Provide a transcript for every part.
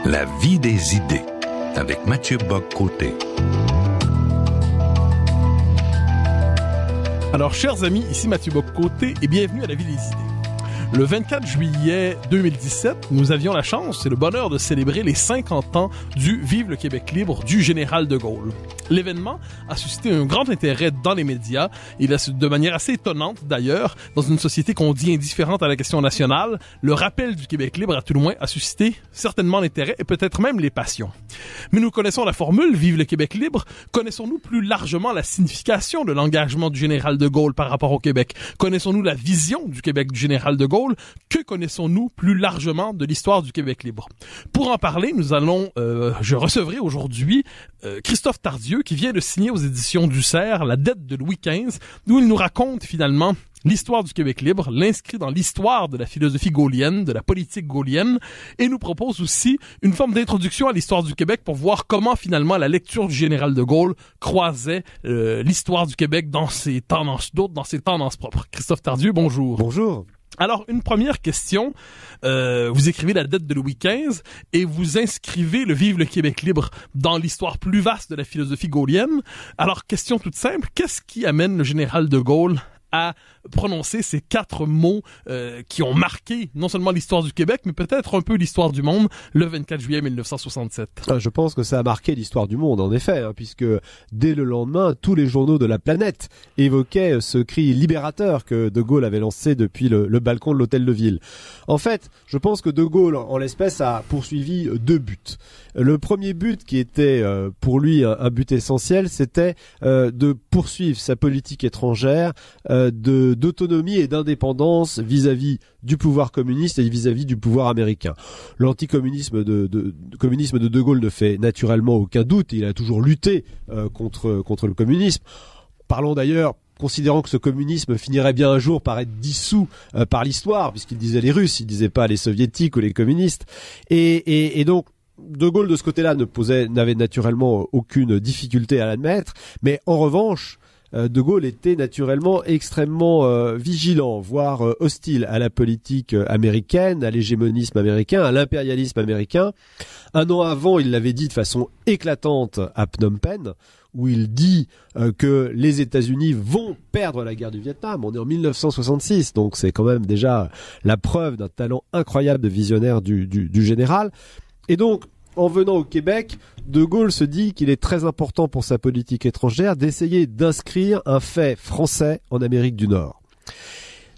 La vie des idées, avec Mathieu Bock-Côté. Alors, chers amis, ici Mathieu Bock-Côté et bienvenue à La vie des idées. Le 24 juillet 2017, nous avions la chance et le bonheur de célébrer les 50 ans du Vive le Québec libre du général de Gaulle. L'événement a suscité un grand intérêt dans les médias. Il a, de manière assez étonnante d'ailleurs, dans une société qu'on dit indifférente à la question nationale, le rappel du Québec libre, à tout le moins, a suscité certainement l'intérêt et peut-être même les passions. Mais nous connaissons la formule Vive le Québec libre. Connaissons-nous plus largement la signification de l'engagement du général de Gaulle par rapport au Québec? Connaissons-nous la vision du Québec du général de Gaulle? Que connaissons-nous plus largement de l'histoire du Québec libre? Pour en parler, je recevrai aujourd'hui Christophe Tardieu, qui vient de signer aux éditions du Cerf La dette de Louis XV, où il nous raconte finalement l'histoire du Québec libre, l'inscrit dans l'histoire de la philosophie gaullienne, de la politique gaullienne, et nous propose aussi une forme d'introduction à l'histoire du Québec pour voir comment finalement la lecture du général de Gaulle croisait l'histoire du Québec dans ses tendances d'autres, dans ses tendances propres. Christophe Tardieu, bonjour. Bonjour. Alors, une première question. Vous écrivez La dette de Louis XV et vous inscrivez le Vive le Québec libre dans l'histoire plus vaste de la philosophie gaullienne. Alors, question toute simple, qu'est-ce qui amène le général de Gaulle à prononcer ces 4 mots qui ont marqué non seulement l'histoire du Québec, mais peut-être un peu l'histoire du monde, le 24 juillet 1967. Je pense que ça a marqué l'histoire du monde, en effet, puisque dès le lendemain, tous les journaux de la planète évoquaient ce cri libérateur que De Gaulle avait lancé depuis le balcon de l'hôtel de ville. En fait, je pense que De Gaulle, en l'espèce, a poursuivi 2 buts. Le premier but, qui était pour lui un but essentiel, c'était de poursuivre sa politique étrangère d'autonomie et d'indépendance vis-à-vis du pouvoir communiste et vis-à-vis du pouvoir américain. L'anticommunisme communisme de Gaulle ne fait naturellement aucun doute. Il a toujours lutté contre le communisme. Parlons d'ailleurs, considérant que ce communisme finirait bien un jour par être dissous par l'histoire, puisqu'il disait les Russes, il disait pas les Soviétiques ou les communistes. Et donc, De Gaulle, de ce côté-là, n'avait naturellement aucune difficulté à l'admettre, mais en revanche, De Gaulle était naturellement extrêmement vigilant, voire hostile à la politique américaine, à l'hégémonisme américain, à l'impérialisme américain. Un an avant, il l'avait dit de façon éclatante à Phnom Penh, où il dit que les États-Unis vont perdre la guerre du Vietnam. On est en 1966, donc c'est quand même déjà la preuve d'un talent incroyable de visionnaire du général. Et donc, en venant au Québec, De Gaulle se dit qu'il est très important pour sa politique étrangère d'essayer d'inscrire un fait français en Amérique du Nord.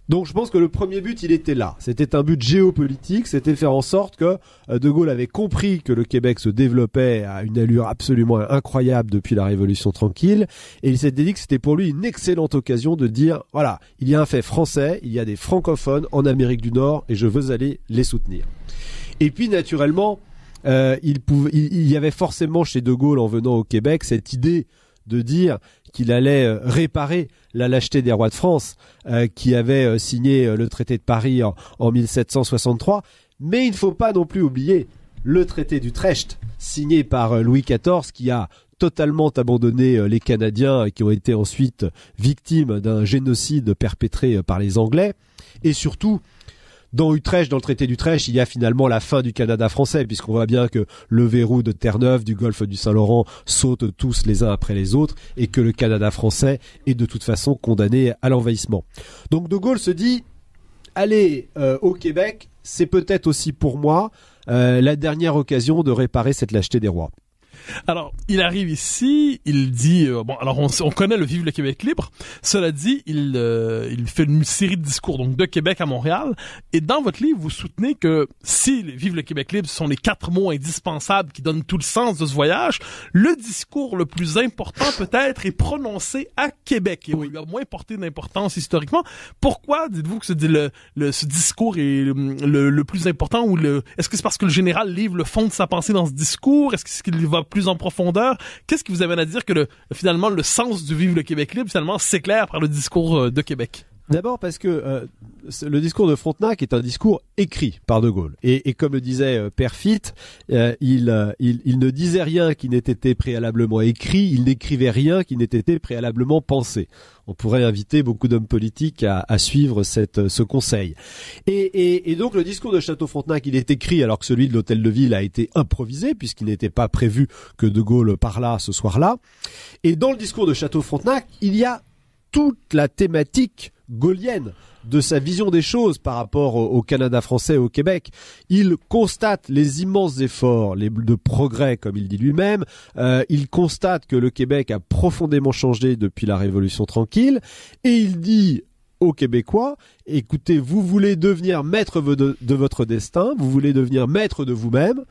Donc je pense que le premier but, il était là. C'était un but géopolitique, c'était faire en sorte que De Gaulle avait compris que le Québec se développait à une allure absolument incroyable depuis la Révolution tranquille, et il s'était dit que c'était pour lui une excellente occasion de dire, voilà, il y a un fait français, il y a des francophones en Amérique du Nord, et je veux aller les soutenir. Et puis naturellement, il y avait forcément chez De Gaulle, en venant au Québec, cette idée de dire qu'il allait réparer la lâcheté des rois de France qui avaient signé le traité de Paris en 1763. Mais il ne faut pas non plus oublier le traité d'Utrecht, signé par Louis XIV, qui a totalement abandonné les Canadiens qui ont été ensuite victimes d'un génocide perpétré par les Anglais. Et surtout, dans Utrecht, dans le traité d'Utrecht, il y a finalement la fin du Canada français, puisqu'on voit bien que le verrou de Terre-Neuve, du golfe du Saint-Laurent, sautent tous les uns après les autres, et que le Canada français est de toute façon condamné à l'envahissement. Donc De Gaulle se dit, aller au Québec, c'est peut-être aussi pour moi la dernière occasion de réparer cette lâcheté des rois. Alors, il arrive ici, il dit, on connaît le Vive le Québec libre. Cela dit, il fait une série de discours, donc de Québec à Montréal. Et dans votre livre, vous soutenez que si le Vive le Québec libre sont les 4 mots indispensables qui donnent tout le sens de ce voyage, le discours le plus important peut-être est prononcé à Québec. Et oui, il a moins porté d'importance historiquement. Pourquoi dites-vous que ce discours est le plus important, ou est-ce que c'est parce que le général livre le fond de sa pensée dans ce discours? Est-ce qu'il va plus en profondeur? Qu'est-ce qui vous amène à dire que finalement le sens du Vive le Québec libre finalement s'éclaire par le discours de Québec? D'abord parce que le discours de Frontenac est un discours écrit par De Gaulle. Et comme le disait Père Fitte, il ne disait rien qui n'ait été préalablement écrit, il n'écrivait rien qui n'ait été préalablement pensé. On pourrait inviter beaucoup d'hommes politiques à suivre ce conseil. Et donc le discours de Château-Frontenac, il est écrit alors que celui de l'Hôtel de Ville a été improvisé puisqu'il n'était pas prévu que De Gaulle parlât ce soir-là. Et dans le discours de Château-Frontenac, il y a toute la thématique gaullienne de sa vision des choses par rapport au Canada français et au Québec. Il constate les immenses efforts de progrès, comme il dit lui-même. Il constate que le Québec a profondément changé depuis la Révolution tranquille. Et il dit aux Québécois, écoutez, vous voulez devenir maître de votre destin, vous voulez devenir maître de vous-même,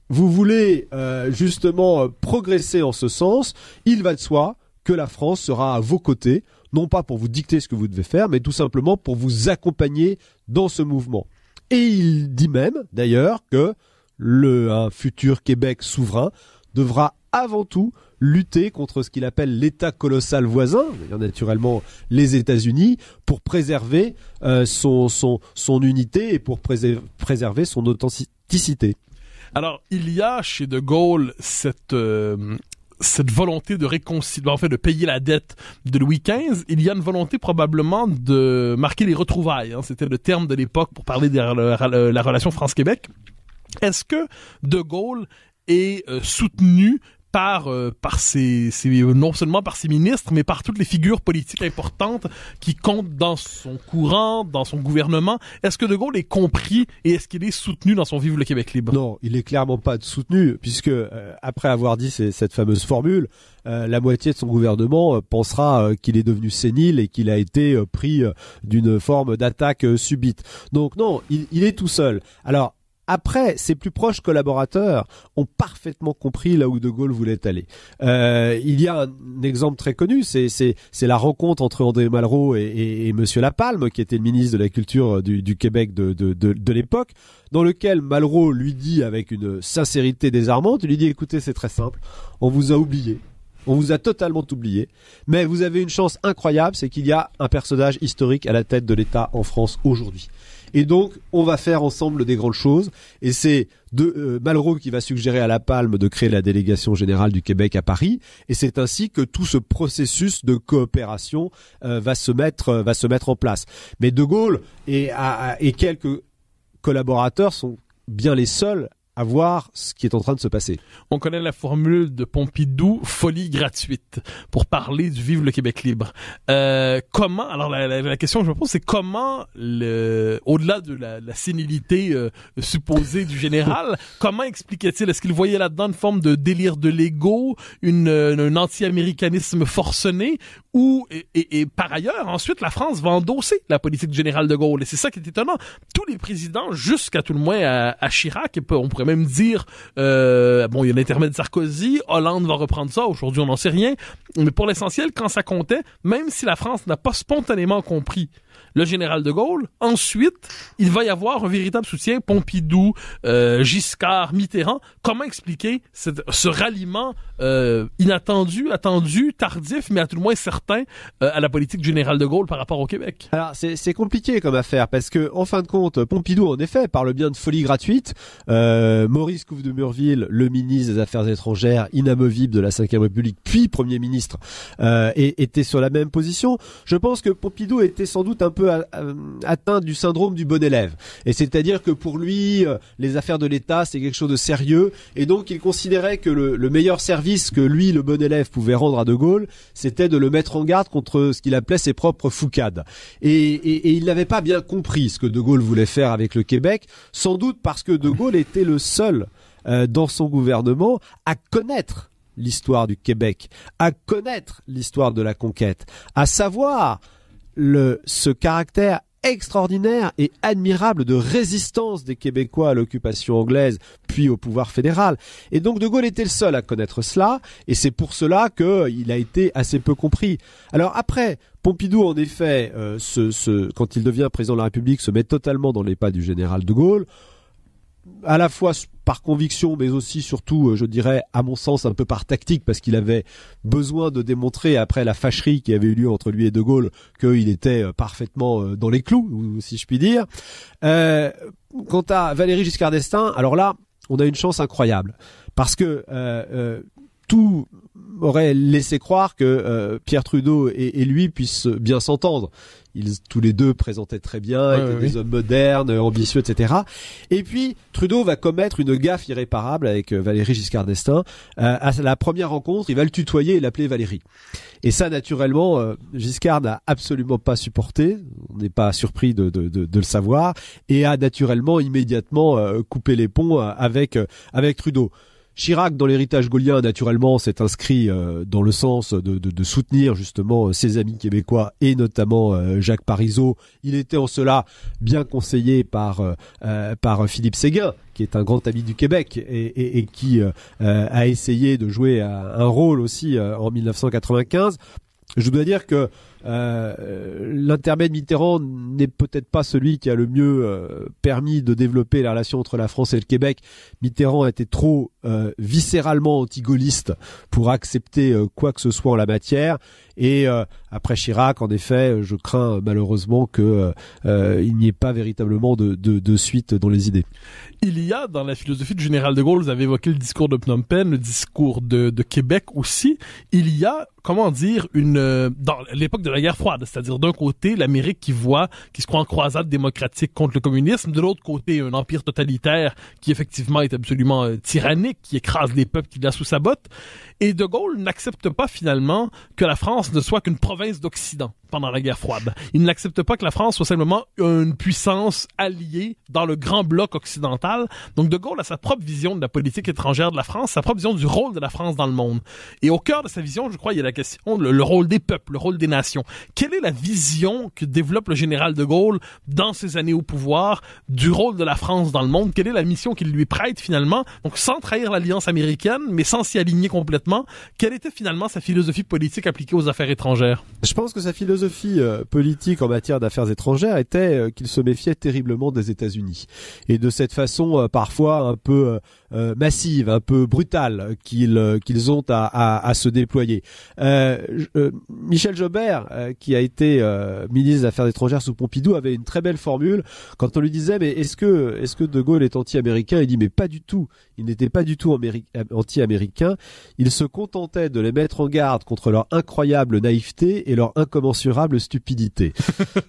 vous voulez justement progresser en ce sens, il va de soi que la France sera à vos côtés, non pas pour vous dicter ce que vous devez faire, mais tout simplement pour vous accompagner dans ce mouvement. Et il dit même, d'ailleurs, que un futur Québec souverain devra avant tout lutter contre ce qu'il appelle l'État colossal voisin, naturellement les États-Unis, pour préserver son unité et pour préserver son authenticité. Alors, il y a chez De Gaulle cette volonté de réconcilier, en fait, de payer la dette de Louis XV. Il y a une volonté probablement de marquer les retrouvailles. C'était le terme de l'époque pour parler de la relation France-Québec. Est-ce que De Gaulle est soutenu par non seulement par ses ministres, mais par toutes les figures politiques importantes qui comptent dans son courant, dans son gouvernement? Est-ce que De Gaulle est compris et est-ce qu'il est soutenu dans son Vive le Québec libre? Non, il est clairement pas soutenu, puisque après avoir dit cette fameuse formule, la moitié de son gouvernement pensera qu'il est devenu sénile et qu'il a été pris d'une forme d'attaque subite. Donc non, il est tout seul. Alors, après, ses plus proches collaborateurs ont parfaitement compris là où De Gaulle voulait aller. Il y a un exemple très connu, c'est la rencontre entre André Malraux et Monsieur Lapalme, qui était le ministre de la Culture du Québec de l'époque, dans lequel Malraux lui dit avec une sincérité désarmante, il lui dit, écoutez, c'est très simple, on vous a oublié. On vous a totalement oublié, mais vous avez une chance incroyable, c'est qu'il y a un personnage historique à la tête de l'État en France aujourd'hui. Et donc, on va faire ensemble des grandes choses. Et c'est Malraux qui va suggérer à Lapalme de créer la délégation générale du Québec à Paris. Et c'est ainsi que tout ce processus de coopération va se mettre en place. Mais De Gaulle et quelques collaborateurs sont bien les seuls à voir ce qui est en train de se passer. On connaît la formule de Pompidou, folie gratuite, pour parler du Vive le Québec libre. Comment, alors la question que je me pose, c'est comment, au-delà de la sénilité supposée du général, comment expliquait-il? Est-ce qu'il voyait là-dedans une forme de délire de l'ego, un anti-américanisme forcené, ou, et par ailleurs, ensuite, la France va endosser la politique du général de Gaulle. Et c'est ça qui est étonnant. Tous les présidents, jusqu'à tout le moins à Chirac, et on pourrait même dire, il y a l'intermède Sarkozy, Hollande va reprendre ça, aujourd'hui on n'en sait rien, mais pour l'essentiel, quand ça comptait, même si la France n'a pas spontanément compris le général de Gaulle, ensuite, il va y avoir un véritable soutien, Pompidou, Giscard, Mitterrand. Comment expliquer ce ralliement inattendu, attendu, tardif, mais à tout le moins certain à la politique du général de Gaulle par rapport au Québec? Alors, c'est compliqué comme affaire, parce que, en fin de compte, Pompidou, en effet, parle bien de folie gratuite. Maurice Couve de Murville, le ministre des Affaires étrangères, inamovible de la Ve République, puis Premier ministre, était sur la même position. Je pense que Pompidou était sans doute un peu atteint du syndrome du bon élève. Et c'est-à-dire que pour lui, les affaires de l'État, c'est quelque chose de sérieux. Et donc, il considérait que le meilleur service que lui, le bon élève, pouvait rendre à De Gaulle, c'était de le mettre en garde contre ce qu'il appelait ses propres foucades. Et il n'avait pas bien compris ce que De Gaulle voulait faire avec le Québec, sans doute parce que De Gaulle était le seul dans son gouvernement à connaître l'histoire du Québec, à connaître l'histoire de la conquête, à savoir ce caractère extraordinaire et admirable de résistance des Québécois à l'occupation anglaise, puis au pouvoir fédéral. Et donc De Gaulle était le seul à connaître cela, et c'est pour cela qu'il a été assez peu compris. Alors après, Pompidou, en effet, quand il devient président de la République, se met totalement dans les pas du général de Gaulle. à la fois par conviction, mais aussi surtout, je dirais, à mon sens, un peu par tactique, parce qu'il avait besoin de démontrer, après la fâcherie qui avait eu lieu entre lui et De Gaulle, qu'il était parfaitement dans les clous, si je puis dire. Quant à Valéry Giscard d'Estaing, alors là, on a une chance incroyable, parce que tout aurait laissé croire que Pierre Trudeau et lui puissent bien s'entendre. Ils tous les deux présentaient très bien, étaient des hommes modernes, ambitieux, etc. Et puis Trudeau va commettre une gaffe irréparable avec Valéry Giscard d'Estaing. À la première rencontre, il va le tutoyer et l'appeler Valéry. Et ça, naturellement, Giscard n'a absolument pas supporté. On n'est pas surpris de le savoir, et a naturellement immédiatement coupé les ponts avec Trudeau. Chirac, dans l'héritage gaullien, naturellement, s'est inscrit dans le sens de soutenir justement ses amis québécois, et notamment Jacques Parizeau. Il était en cela bien conseillé par Philippe Séguin, qui est un grand ami du Québec et qui a essayé de jouer un rôle aussi en 1995. Je dois dire que l'intermède Mitterrand n'est peut-être pas celui qui a le mieux permis de développer la relation entre la France et le Québec. Mitterrand était trop viscéralement anti-gaulliste pour accepter quoi que ce soit en la matière. Et après Chirac, en effet, je crains malheureusement que il n'y ait pas véritablement de suite dans les idées. Il y a dans la philosophie du général de Gaulle, vous avez évoqué le discours de Phnom Penh, le discours de Québec aussi, il y a, comment dire, dans l'époque de la guerre froide, c'est-à-dire d'un côté l'Amérique qui se croit en croisade démocratique contre le communisme, de l'autre côté un empire totalitaire qui effectivement est absolument tyrannique, qui écrase les peuples qu'il a sous sa botte. Et de Gaulle n'accepte pas finalement que la France ne soit qu'une province d'Occident pendant la guerre froide. Il n'accepte pas que la France soit simplement une puissance alliée dans le grand bloc occidental. Donc de Gaulle a sa propre vision de la politique étrangère de la France, sa propre vision du rôle de la France dans le monde. Et au cœur de sa vision, je crois, il y a la question, le rôle des peuples, le rôle des nations. Quelle est la vision que développe le général de Gaulle dans ses années au pouvoir du rôle de la France dans le monde? Quelle est la mission qu'il lui prête finalement? Donc sans trahir l'alliance américaine, mais sans s'y aligner complètement, quelle était finalement sa philosophie politique appliquée aux affaires étrangères? Je pense que sa philosophie politique en matière d'affaires étrangères était qu'il se méfiait terriblement des États-Unis. Et de cette façon parfois un peu massive, un peu brutale qu'ils ont à se déployer. Michel Jobert, qui a été ministre des Affaires étrangères sous Pompidou, avait une très belle formule quand on lui disait mais est-ce que De Gaulle est anti-américain? Il dit mais pas du tout. Il n'était pas du tout anti-américain. Il se contentait de les mettre en garde contre leur incroyable naïveté et leur incommensurable stupidité.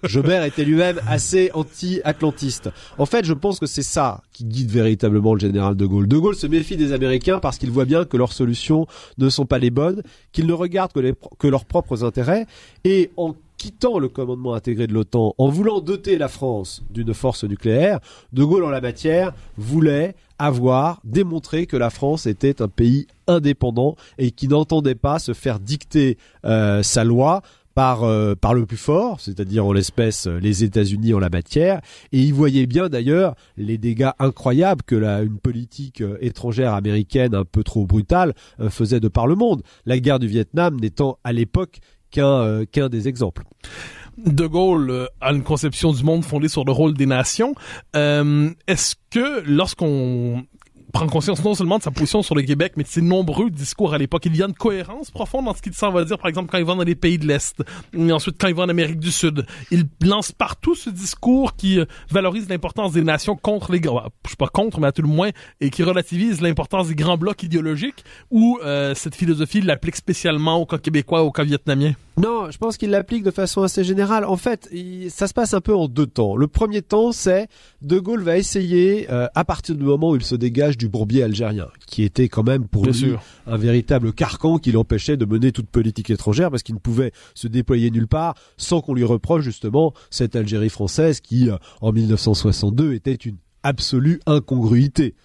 Jobert était lui-même assez anti-atlantiste. En fait, je pense que c'est ça qui guide véritablement le général de Gaulle. De Gaulle se méfie des Américains parce qu'il voit bien que leurs solutions ne sont pas les bonnes, qu'ils ne regardent que leurs propres intérêts, et en quittant le commandement intégré de l'OTAN, en voulant doter la France d'une force nucléaire, De Gaulle en la matière voulait démontrer que la France était un pays indépendant et qui n'entendait pas se faire dicter sa loi par le plus fort, c'est-à-dire en l'espèce les États-Unis en la matière, et il voyait bien d'ailleurs les dégâts incroyables que une politique étrangère américaine un peu trop brutale faisait de par le monde. La guerre du Vietnam n'étant à l'époque qu'un des exemples. De Gaulle a une conception du monde fondée sur le rôle des nations. Est-ce que lorsqu'on prend conscience non seulement de sa position sur le Québec, mais de ses nombreux discours à l'époque, il y a une cohérence profonde dans ce qu'il s'en va dire, par exemple, quand il va dans les pays de l'Est, et ensuite quand il va en Amérique du Sud. Il lance partout ce discours qui valorise l'importance des nations contre les grands, je suis pas contre, mais à tout le moins, et qui relativise l'importance des grands blocs idéologiques, ou cette philosophie l'applique spécialement au cas québécois, au cas vietnamien? Non, je pense qu'il l'applique de façon assez générale. En fait, ça se passe un peu en deux temps. Le premier temps, c'est De Gaulle va essayer, à partir du moment où il se dégage du bourbier algérien, qui était quand même pour lui un véritable carcan qui l'empêchait de mener toute politique étrangère, parce qu'il ne pouvait se déployer nulle part sans qu'on lui reproche justement cette Algérie française qui, en 1962, était une absolue incongruité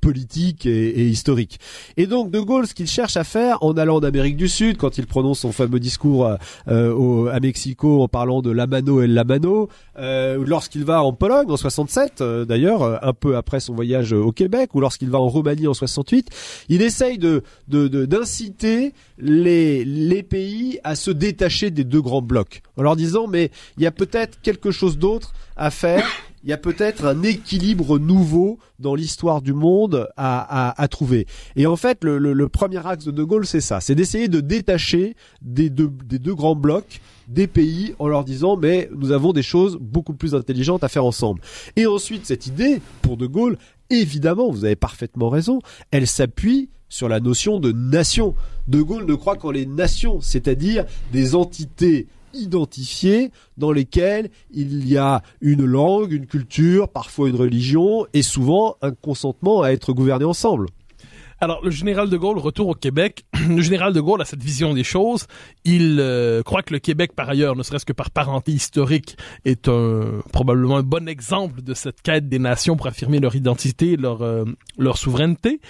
politique et historique. Et donc De Gaulle, ce qu'il cherche à faire en allant en Amérique du Sud, quand il prononce son fameux discours à Mexico en parlant de la mano et la mano, lorsqu'il va en Pologne en 67, d'ailleurs un peu après son voyage au Québec, ou lorsqu'il va en Roumanie en 68, il essaye d'inciter les pays à se détacher des deux grands blocs, en leur disant mais il y a peut-être quelque chose d'autre à faire, il y a peut-être un équilibre nouveau dans l'histoire du monde à trouver. Et en fait, le premier axe de Gaulle, c'est ça, c'est d'essayer de détacher des deux grands blocs des pays en leur disant mais nous avons des choses beaucoup plus intelligentes à faire ensemble. Et ensuite, cette idée, pour De Gaulle, évidemment, vous avez parfaitement raison, elle s'appuie sur la notion de nation. De Gaulle ne croit qu'en les nations, c'est-à-dire des entités identifiées dans lesquelles il y a une langue, une culture, parfois une religion et souvent un consentement à être gouvernés ensemble. Alors, le général de Gaulle, retour au Québec. Le général de Gaulle a cette vision des choses. Il croit que le Québec, par ailleurs, ne serait-ce que par parenté historique, est probablement un bon exemple de cette quête des nations pour affirmer leur identité, leur souveraineté.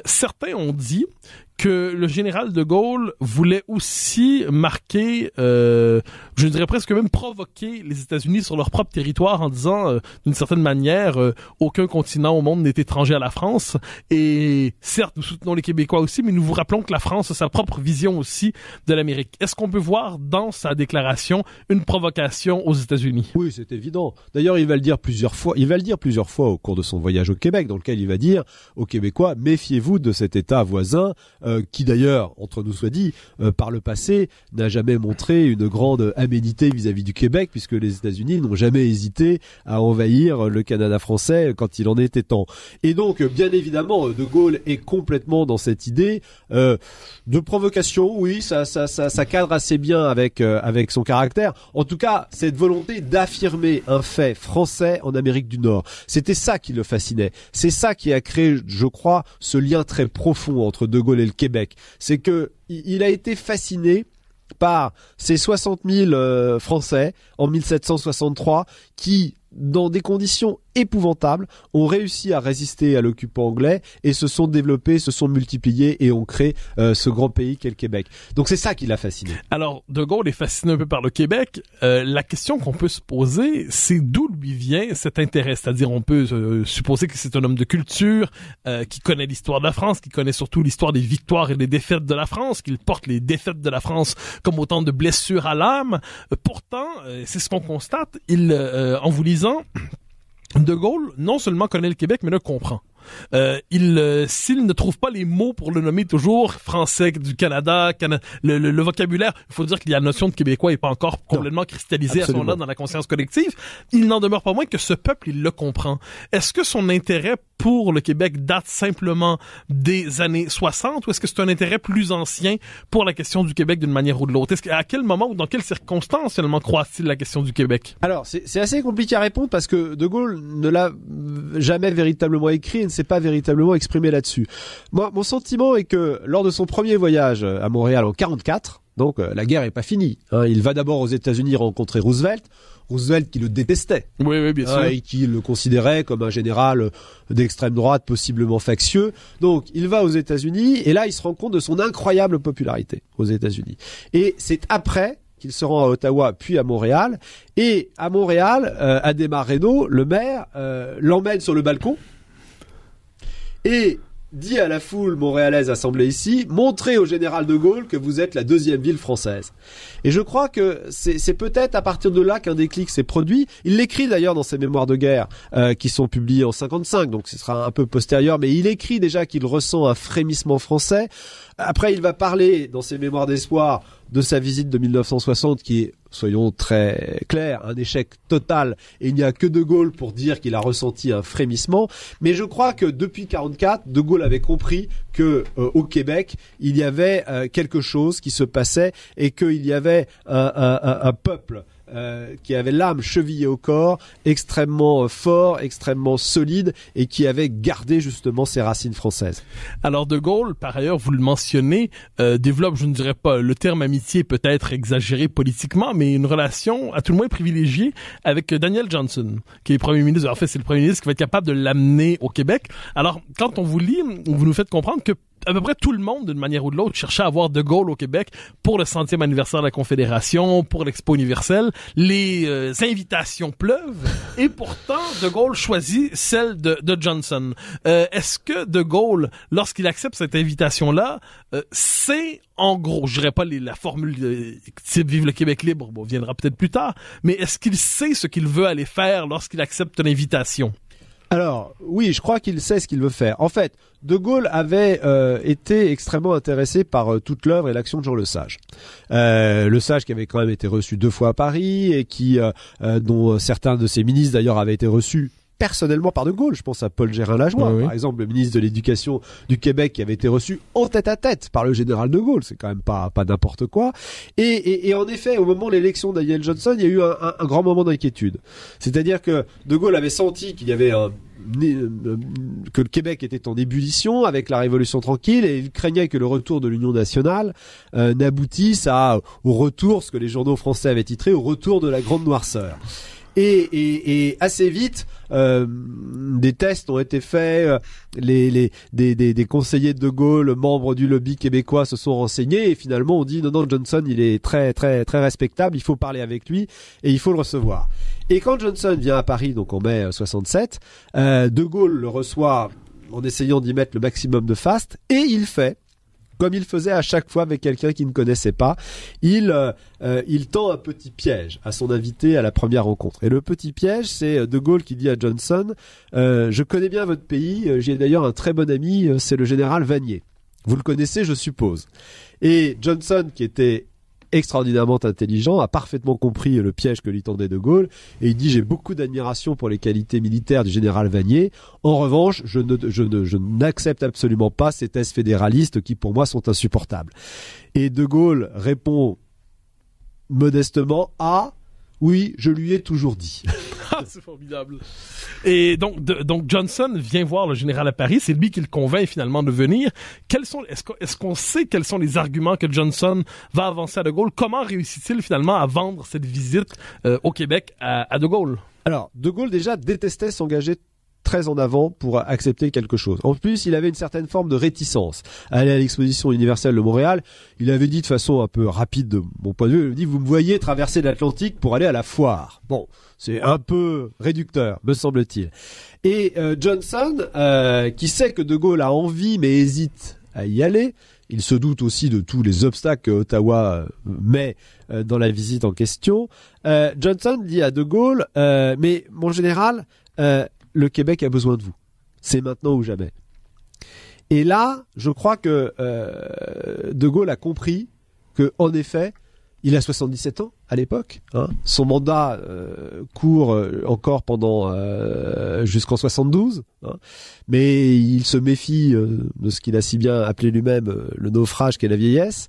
Certains ont dit que le général de Gaulle voulait aussi marquer, je dirais presque même provoquer les États-Unis sur leur propre territoire en disant, d'une certaine manière, aucun continent au monde n'est étranger à la France. Et certes, nous soutenons les Québécois aussi, mais nous vous rappelons que la France a sa propre vision aussi de l'Amérique. Est-ce qu'on peut voir dans sa déclaration une provocation aux États-Unis? Oui, c'est évident. D'ailleurs, il va le dire plusieurs fois. Il va le dire plusieurs fois au cours de son voyage au Québec, dans lequel il va dire aux Québécois, méfiez-vous de cet État voisin, qui d'ailleurs, entre nous soit dit, par le passé, n'a jamais montré une grande aménité vis-à-vis du Québec, puisque les États-Unis n'ont jamais hésité à envahir le Canada français quand il en était temps. Et donc, bien évidemment, De Gaulle est complètement dans cette idée de provocation. Oui, ça cadre assez bien avec son caractère. En tout cas, cette volonté d'affirmer un fait français en Amérique du Nord, c'était ça qui le fascinait. C'est ça qui a créé, je crois, ce lien très profond entre De Gaulle et le Québec. C'est que il a été fasciné par ces 60 000 Français en 1763 qui, dans des conditions épouvantables, ont réussi à résister à l'occupant anglais et se sont développés, se sont multipliés et ont créé ce grand pays qu'est le Québec. Donc c'est ça qui l'a fasciné. Alors, De Gaulle est fasciné un peu par le Québec. La question qu'on peut se poser, c'est d'où lui vient cet intérêt. C'est-à-dire, on peut supposer que c'est un homme de culture, qui connaît l'histoire de la France, qui connaît surtout l'histoire des victoires et des défaites de la France, qu'il porte les défaites de la France comme autant de blessures à l'âme. Pourtant, c'est ce qu'on constate, en vous lisant, De Gaulle non seulement connaît le Québec, mais le comprend. S'il ne trouve pas les mots pour le nommer toujours français du Canada, le vocabulaire, il faut dire que la notion de québécois n'est pas encore complètement cristallisée à ce moment-là dans la conscience collective. Il n'en demeure pas moins que ce peuple, il le comprend. Est-ce que son intérêt pour le Québec date simplement des années 60 ou est-ce que c'est un intérêt plus ancien pour la question du Québec d'une manière ou de l'autre? À quel moment ou dans quelles circonstances finalement croise-t-il la question du Québec? Alors, c'est assez compliqué à répondre parce que De Gaulle ne l'a jamais véritablement écrit et ne s'est pas véritablement exprimé là-dessus. Moi, mon sentiment est que lors de son premier voyage à Montréal en 44, donc la guerre est pas finie, hein, il va d'abord aux États-Unis rencontrer Roosevelt qui le détestait. Oui, bien sûr. Et qui le considérait comme un général d'extrême droite, possiblement factieux. Donc, il va aux États-Unis et là, il se rend compte de son incroyable popularité aux États-Unis. Et c'est après qu'il se rend à Ottawa puis à Montréal. Et à Montréal, Adhémar Reynaud, le maire, l'emmène sur le balcon et dit à la foule montréalaise assemblée ici, montrez au général de Gaulle que vous êtes la deuxième ville française. Et je crois que c'est peut-être à partir de là qu'un déclic s'est produit. Il l'écrit d'ailleurs dans ses mémoires de guerre, qui sont publiés en 55, donc ce sera un peu postérieur, mais il écrit déjà qu'il ressent un frémissement français. Après, il va parler dans ses mémoires d'espoir de sa visite de 1960 qui est, soyons très clairs, un échec total et il n'y a que De Gaulle pour dire qu'il a ressenti un frémissement. Mais je crois que depuis 44, De Gaulle avait compris que au Québec, il y avait quelque chose qui se passait et qu'il y avait un peuple qui avait l'âme chevillée au corps, extrêmement fort, extrêmement solide et qui avait gardé justement ses racines françaises. Alors De Gaulle, par ailleurs, vous le mentionnez, développe, je ne dirais pas, le terme amitié peut être exagéré politiquement, mais une relation à tout le moins privilégiée avec Daniel Johnson, qui est premier ministre. En fait, c'est le premier ministre qui va être capable de l'amener au Québec. Alors, quand on vous lit, vous nous faites comprendre que à peu près tout le monde, d'une manière ou de l'autre, cherchait à avoir De Gaulle au Québec pour le 100e anniversaire de la Confédération, pour l'Expo universelle. Les invitations pleuvent, et pourtant, De Gaulle choisit celle de Johnson. Est-ce que De Gaulle, lorsqu'il accepte cette invitation-là, c'est, en gros, je dirais pas la formule type Vive le Québec libre, bon, viendra peut-être plus tard, mais est-ce qu'il sait ce qu'il veut aller faire lorsqu'il accepte l'invitation? Alors, oui, je crois qu'il sait ce qu'il veut faire. En fait, De Gaulle avait été extrêmement intéressé par toute l'œuvre et l'action de Jean Lesage. Lesage qui avait quand même été reçu 2 fois à Paris et dont certains de ses ministres d'ailleurs avaient été reçus personnellement par De Gaulle. Je pense à Paul Gérin-Lajoie, par exemple, le ministre de l'Éducation du Québec qui avait été reçu en tête-à-tête par le général De Gaulle. C'est quand même pas n'importe quoi. Et en effet, au moment de l'élection d'Daniel Johnson, il y a eu un grand moment d'inquiétude. C'est-à-dire que De Gaulle avait senti qu'il y avait que le Québec était en ébullition avec la Révolution tranquille, et il craignait que le retour de l'Union nationale n'aboutisse au retour, ce que les journaux français avaient titré, au retour de la grande noirceur. Et assez vite, des tests ont été faits, des conseillers de De Gaulle, membres du lobby québécois, se sont renseignés, et finalement on dit non, Johnson il est très très très respectable, il faut parler avec lui et il faut le recevoir. Et quand Johnson vient à Paris, donc en mai 67, De Gaulle le reçoit en essayant d'y mettre le maximum de faste, et il fait comme il faisait à chaque fois avec quelqu'un qu'il ne connaissait pas, il tend un petit piège à son invité à la première rencontre. Et le petit piège, c'est De Gaulle qui dit à Johnson, je connais bien votre pays, j'ai d'ailleurs un très bon ami, c'est le général Vanier. Vous le connaissez, je suppose. Et Johnson, qui était extraordinairement intelligent, a parfaitement compris le piège que lui tendait De Gaulle, et il dit j'ai beaucoup d'admiration pour les qualités militaires du général Vanier. En revanche, je n'accepte absolument pas ces thèses fédéralistes qui pour moi sont insupportables. Et De Gaulle répond modestement oui, je lui ai toujours dit. C'est formidable. Et donc Johnson vient voir le général à Paris, c'est lui qui le convainc finalement de venir. Est-ce qu'on sait quels sont les arguments que Johnson va avancer à De Gaulle? Comment réussit-il finalement à vendre cette visite au Québec à De Gaulle? Alors, De Gaulle déjà détestait s'engager très en avant pour accepter quelque chose. En plus, il avait une certaine forme de réticence à aller à l'exposition universelle de Montréal. Il avait dit de façon un peu rapide de mon point de vue, il dit, vous me voyez traverser l'Atlantique pour aller à la foire. Bon, c'est un peu réducteur, me semble-t-il. Et Johnson, qui sait que De Gaulle a envie mais hésite à y aller, il se doute aussi de tous les obstacles que Ottawa met dans la visite en question, Johnson dit à De Gaulle, mais mon général, le Québec a besoin de vous. C'est maintenant ou jamais. Et là, je crois que De Gaulle a compris que, en effet, il a 77 ans à l'époque. Son mandat court encore pendant jusqu'en 72. Mais il se méfie de ce qu'il a si bien appelé lui-même le naufrage qu'est la vieillesse.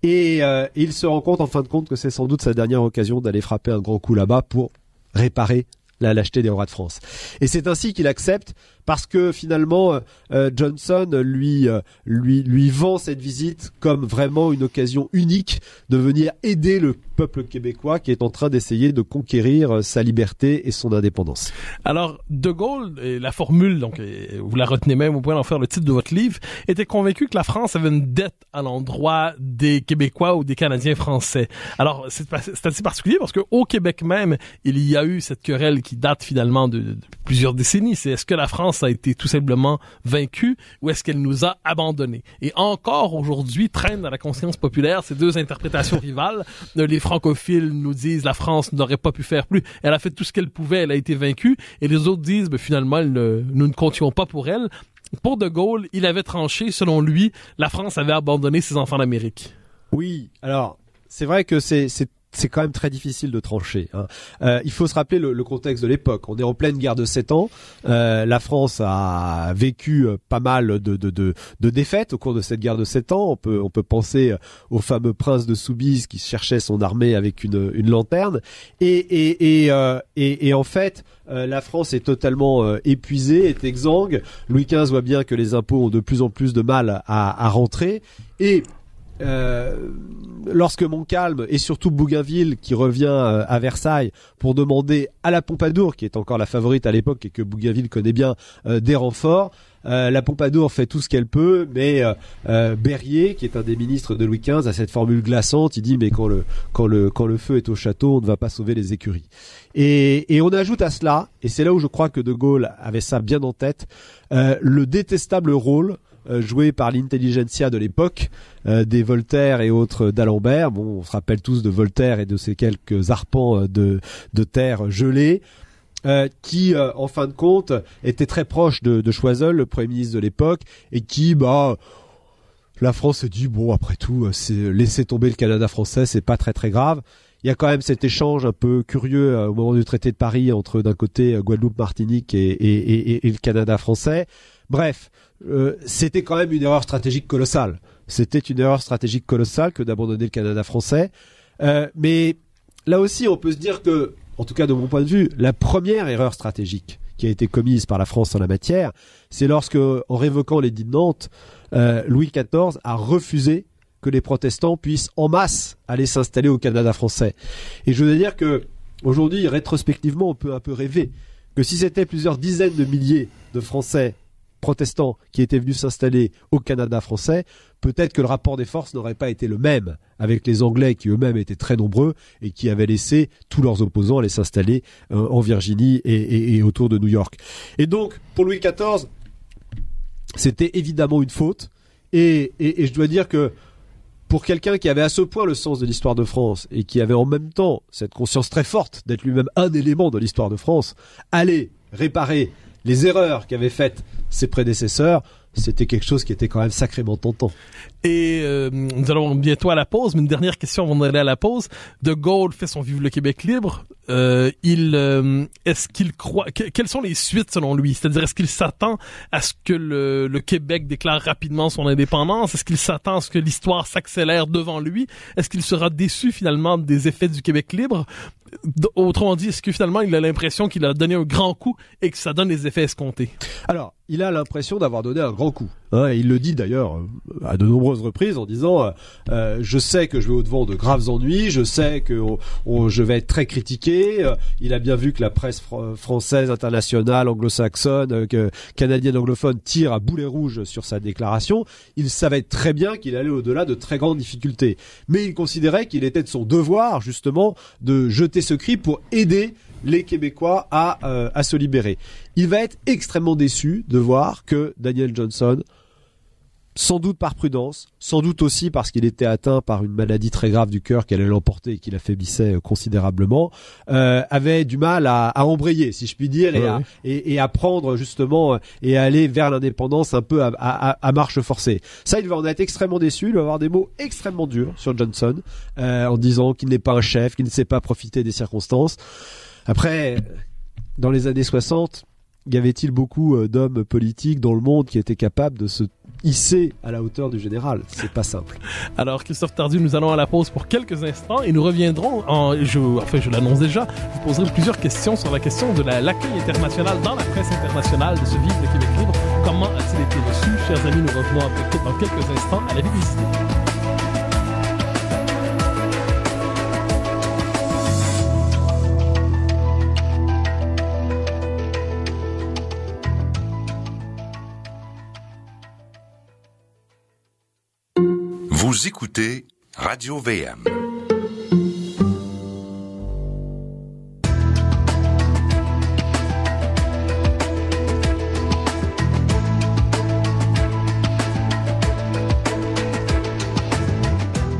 Et il se rend compte, en fin de compte, que c'est sans doute sa dernière occasion d'aller frapper un grand coup là-bas pour réparer la lâcheté des rois de France. Et c'est ainsi qu'il accepte, parce que finalement Johnson lui vend cette visite comme vraiment une occasion unique de venir aider le peuple québécois qui est en train d'essayer de conquérir sa liberté et son indépendance. Alors, De Gaulle, la formule, donc vous la retenez même au point d'en faire le titre de votre livre, était convaincu que la France avait une dette à l'endroit des Québécois ou des Canadiens français. Alors, c'est assez particulier parce que au Québec même, il y a eu cette querelle qui date finalement de plusieurs décennies. C'est est-ce que la France a été tout simplement vaincue ou est-ce qu'elle nous a abandonnés? Et encore aujourd'hui traînent dans la conscience populaire ces deux interprétations rivales. Les francophiles nous disent la France n'aurait pas pu faire plus. Elle a fait tout ce qu'elle pouvait, elle a été vaincue. Et les autres disent finalement nous ne comptions pas pour elle. Pour De Gaulle, il avait tranché, selon lui, la France avait abandonné ses enfants d'Amérique. Oui, alors c'est vrai que c'est quand même très difficile de trancher. Il faut se rappeler le contexte de l'époque. On est en pleine guerre de 7 ans. La France a vécu pas mal de défaites au cours de cette guerre de 7 ans. On peut penser au fameux prince de Soubise qui cherchait son armée avec une lanterne. Et en fait, la France est totalement épuisée, est exsangue. Louis XV voit bien que les impôts ont de plus en plus de mal à rentrer. Et lorsque Montcalm et surtout Bougainville qui revient à Versailles pour demander à la Pompadour, qui est encore la favorite à l'époque et que Bougainville connaît bien, des renforts, la Pompadour fait tout ce qu'elle peut, mais Berryer, qui est un des ministres de Louis XV, a cette formule glaçante. Il dit mais quand le feu est au château, on ne va pas sauver les écuries. Et on ajoute à cela, et c'est là où je crois que De Gaulle avait ça bien en tête, le détestable rôle joué par l'intelligentsia de l'époque, des Voltaire et autres d'Alembert. Bon, on se rappelle tous de Voltaire et de ces quelques arpents de terre gelée, qui, en fin de compte, était très proche de Choiseul, le Premier ministre de l'époque, et qui, la France se dit, bon, après tout, c'est laisser tomber le Canada français, c'est pas très très grave. Il y a quand même cet échange un peu curieux au moment du traité de Paris entre, d'un côté, Guadeloupe, Martinique et le Canada français. Bref, c'était quand même une erreur stratégique colossale. C'était une erreur stratégique colossale que d'abandonner le Canada français. Mais là aussi, on peut se dire que, en tout cas de mon point de vue, la première erreur stratégique qui a été commise par la France en la matière, c'est lorsque, en révoquant l'édit de Nantes, Louis XIV a refusé que les protestants puissent en masse aller s'installer au Canada français. Et je veux dire que aujourd'hui, rétrospectivement, on peut un peu rêver que si c'était plusieurs dizaines de milliers de Français protestants qui étaient venus s'installer au Canada français, peut-être que le rapport des forces n'aurait pas été le même avec les Anglais qui eux-mêmes étaient très nombreux et qui avaient laissé tous leurs opposants aller s'installer en Virginie et autour de New York. Et donc, pour Louis XIV, c'était évidemment une faute. Et je dois dire que pour quelqu'un qui avait à ce point le sens de l'histoire de France et qui avait en même temps cette conscience très forte d'être lui-même un élément de l'histoire de France, aller réparer les erreurs qu'avaient faites ses prédécesseurs, c'était quelque chose qui était quand même sacrément tentant. Et nous allons bientôt à la pause, mais une dernière question avant d'aller à la pause. De Gaulle fait son Vive le Québec libre. Est-ce qu'il croit... Quelles sont les suites selon lui? C'est-à-dire, est-ce qu'il s'attend à ce que le Québec déclare rapidement son indépendance? Est-ce qu'il s'attend à ce que l'histoire s'accélère devant lui? Est-ce qu'il sera déçu finalement des effets du Québec libre? Autrement dit, est-ce que finalement il a l'impression qu'il a donné un grand coup et que ça donne les effets escomptés? Alors, il a l'impression d'avoir donné un grand coup. Il le dit d'ailleurs à de nombreuses reprises en disant je sais que je vais au-devant de graves ennuis, je sais que je vais être très critiqué. Il a bien vu que la presse française, internationale, anglo-saxonne, canadienne, anglophone tire à boulet rouge sur sa déclaration. Il savait très bien qu'il allait au-delà de très grandes difficultés. Mais il considérait qu'il était de son devoir justement de jeter ce cri pour aider les Québécois à se libérer. Il va être extrêmement déçu de voir que Daniel Johnson, sans doute par prudence, sans doute aussi parce qu'il était atteint par une maladie très grave du cœur qu'elle allait l'emporter et qui l'affaiblissait considérablement, avait du mal à embrayer, si je puis dire, et à prendre justement et à aller vers l'indépendance un peu à marche forcée. Ça, il va en être extrêmement déçu. Il va avoir des mots extrêmement durs sur Johnson, en disant qu'il n'est pas un chef, qu'il ne sait pas profiter des circonstances. Après, dans les années 60, y avait-il beaucoup d'hommes politiques dans le monde qui étaient capables de se hisser à la hauteur du général? C'est pas simple. Alors, Christophe Tardieu, nous allons à la pause pour quelques instants et nous reviendrons, je l'annonce déjà, je vous poserai plusieurs questions sur la question de l'accueil international dans la presse internationale de ce Vive le Québec libre. Comment a-t-il été reçu? Chers amis, nous revenons dans quelques instants à la Vie des idées. Vous écoutez Radio VM.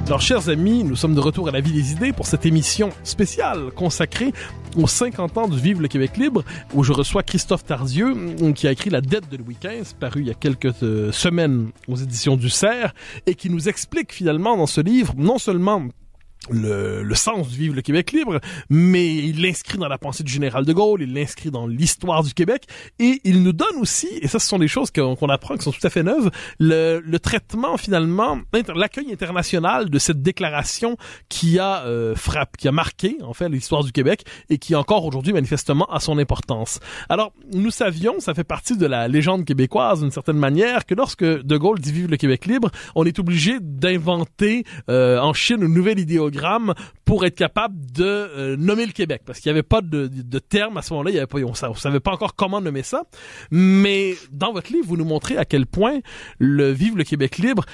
Alors, chers amis, nous sommes de retour à la Vie des idées pour cette émission spéciale consacrée aux 50 ans du Vive le Québec libre, où je reçois Christophe Tardieu, qui a écrit La dette de Louis XV, paru il y a quelques semaines aux éditions du Cerf, et qui nous explique finalement dans ce livre, non seulement le sens du Vive le Québec libre, mais il l'inscrit dans la pensée du général de Gaulle, il l'inscrit dans l'histoire du Québec, et il nous donne aussi, et ça ce sont des choses qu'on apprend qui sont tout à fait neuves, le traitement finalement, l'accueil international de cette déclaration qui a qui a marqué en fait l'histoire du Québec et qui encore aujourd'hui manifestement a son importance. Alors nous savions, ça fait partie de la légende québécoise d'une certaine manière, que lorsque de Gaulle dit Vive le Québec libre, on est obligé d'inventer en Chine une nouvelle idéogramme pour être capable de nommer le Québec, parce qu'il n'y avait pas de terme à ce moment-là, il y avait pas, on savait pas encore comment nommer ça, mais dans votre livre, vous nous montrez à quel point le Vive le Québec libre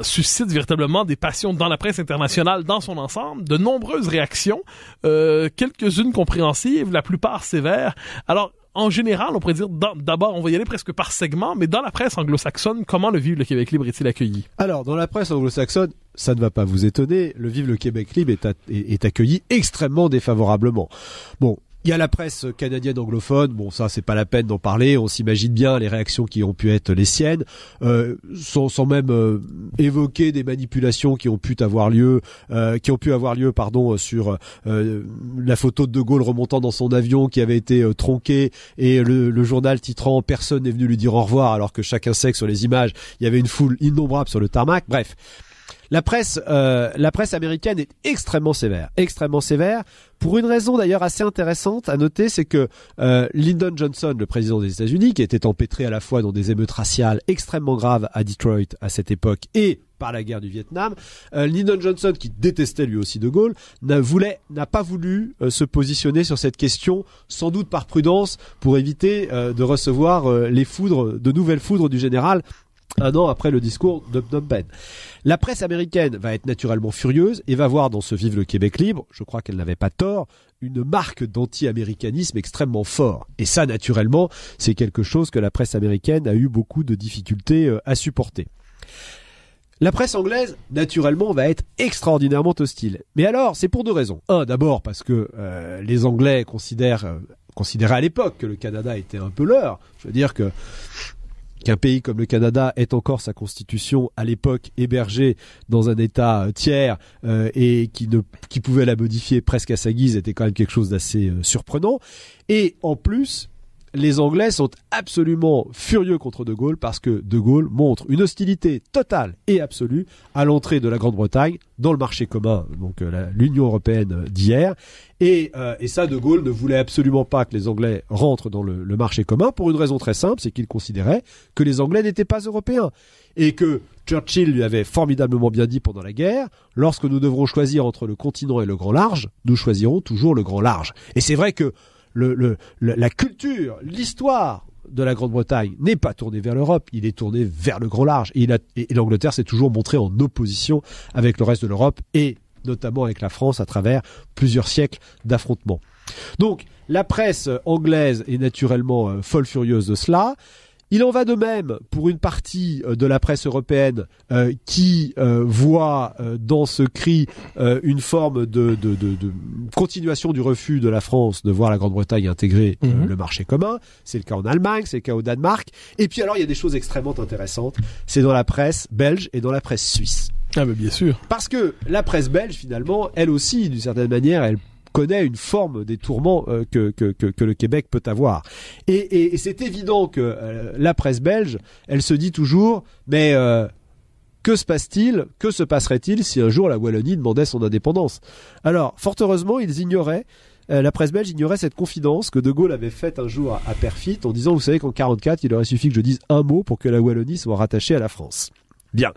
suscite véritablement des passions dans la presse internationale dans son ensemble, de nombreuses réactions, quelques-unes compréhensives, la plupart sévères. Alors, en général, on pourrait dire, d'abord, on va y aller presque par segment, mais dans la presse anglo-saxonne, comment le Vive le Québec libre est-il accueilli? Alors, dans la presse anglo-saxonne, ça ne va pas vous étonner, le Vive le Québec libre est accueilli extrêmement défavorablement. Bon, il y a la presse canadienne anglophone, bon ça c'est pas la peine d'en parler, on s'imagine bien les réactions qui ont pu être les siennes, sans même évoquer des manipulations qui ont pu avoir lieu sur la photo de Gaulle remontant dans son avion qui avait été tronqué et le journal titrant personne n'est venu lui dire au revoir alors que chacun sait que sur les images il y avait une foule innombrable sur le tarmac. Bref. La presse américaine est extrêmement sévère, pour une raison d'ailleurs assez intéressante à noter, c'est que Lyndon Johnson, le président des États-Unis, qui était empêtré à la fois dans des émeutes raciales extrêmement graves à Detroit à cette époque et par la guerre du Vietnam, Lyndon Johnson, qui détestait lui aussi de Gaulle, n'a pas voulu se positionner sur cette question, sans doute par prudence, pour éviter de recevoir de nouvelles foudres du général un an après le discours de Phnom Penh. La presse américaine va être naturellement furieuse et va voir dans ce Vive le Québec libre, je crois qu'elle n'avait pas tort, une marque d'anti-américanisme extrêmement fort. Et ça, naturellement, c'est quelque chose que la presse américaine a eu beaucoup de difficultés à supporter. La presse anglaise, naturellement, va être extraordinairement hostile. Mais alors, c'est pour deux raisons. Un, d'abord parce que les Anglais considéraient à l'époque que le Canada était un peu leur. Je veux dire qu'un pays comme le Canada ait encore sa constitution à l'époque hébergée dans un État tiers et qui pouvait la modifier presque à sa guise était quand même quelque chose d'assez surprenant. Et en plus, les Anglais sont absolument furieux contre De Gaulle parce que De Gaulle montre une hostilité totale et absolue à l'entrée de la Grande-Bretagne dans le marché commun, donc l'Union européenne d'hier. Et ça, De Gaulle ne voulait absolument pas que les Anglais rentrent dans le marché commun pour une raison très simple, c'est qu'il considérait que les Anglais n'étaient pas européens. Et que Churchill lui avait formidablement bien dit pendant la guerre, lorsque nous devrons choisir entre le continent et le grand large, nous choisirons toujours le grand large. Et c'est vrai que la culture, l'histoire de la Grande-Bretagne n'est pas tournée vers l'Europe, il est tourné vers le grand large. Et l'Angleterre s'est toujours montrée en opposition avec le reste de l'Europe et notamment avec la France à travers plusieurs siècles d'affrontements. Donc, la presse anglaise est naturellement folle furieuse de cela. Il en va de même pour une partie de la presse européenne qui voit dans ce cri une forme de continuation du refus de la France de voir la Grande-Bretagne intégrer le marché commun. C'est le cas en Allemagne, c'est le cas au Danemark. Et puis alors il y a des choses extrêmement intéressantes. C'est dans la presse belge et dans la presse suisse. Ah mais bien sûr. Parce que la presse belge finalement, elle aussi d'une certaine manière, elle connaît une forme des tourments que le Québec peut avoir. Et c'est évident que la presse belge, elle se dit toujours, mais que se passe-t-il, que se passerait-il si un jour la Wallonie demandait son indépendance? Alors, fort heureusement, la presse belge ignorait cette confidence que De Gaulle avait faite un jour à Perfit en disant, vous savez qu'en 1944, il aurait suffi que je dise un mot pour que la Wallonie soit rattachée à la France. Bien.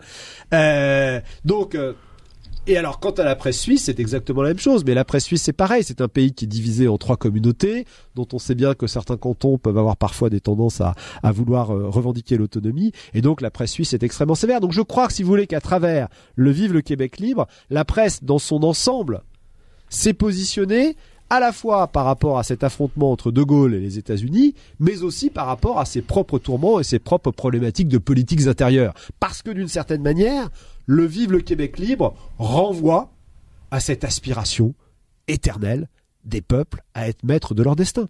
Et alors, quant à la presse suisse, c'est exactement la même chose. Mais la presse suisse, c'est pareil. C'est un pays qui est divisé en 3 communautés, dont on sait bien que certains cantons peuvent avoir parfois des tendances à vouloir revendiquer l'autonomie. Et donc, la presse suisse est extrêmement sévère. Donc, je crois que si vous voulez qu'à travers le Vive le Québec libre, la presse, dans son ensemble, s'est positionnée à la fois par rapport à cet affrontement entre De Gaulle et les États-Unis, mais aussi par rapport à ses propres tourments et ses propres problématiques de politiques intérieures. Parce que d'une certaine manière, le Vive le Québec libre renvoie à cette aspiration éternelle des peuples à être maîtres de leur destin.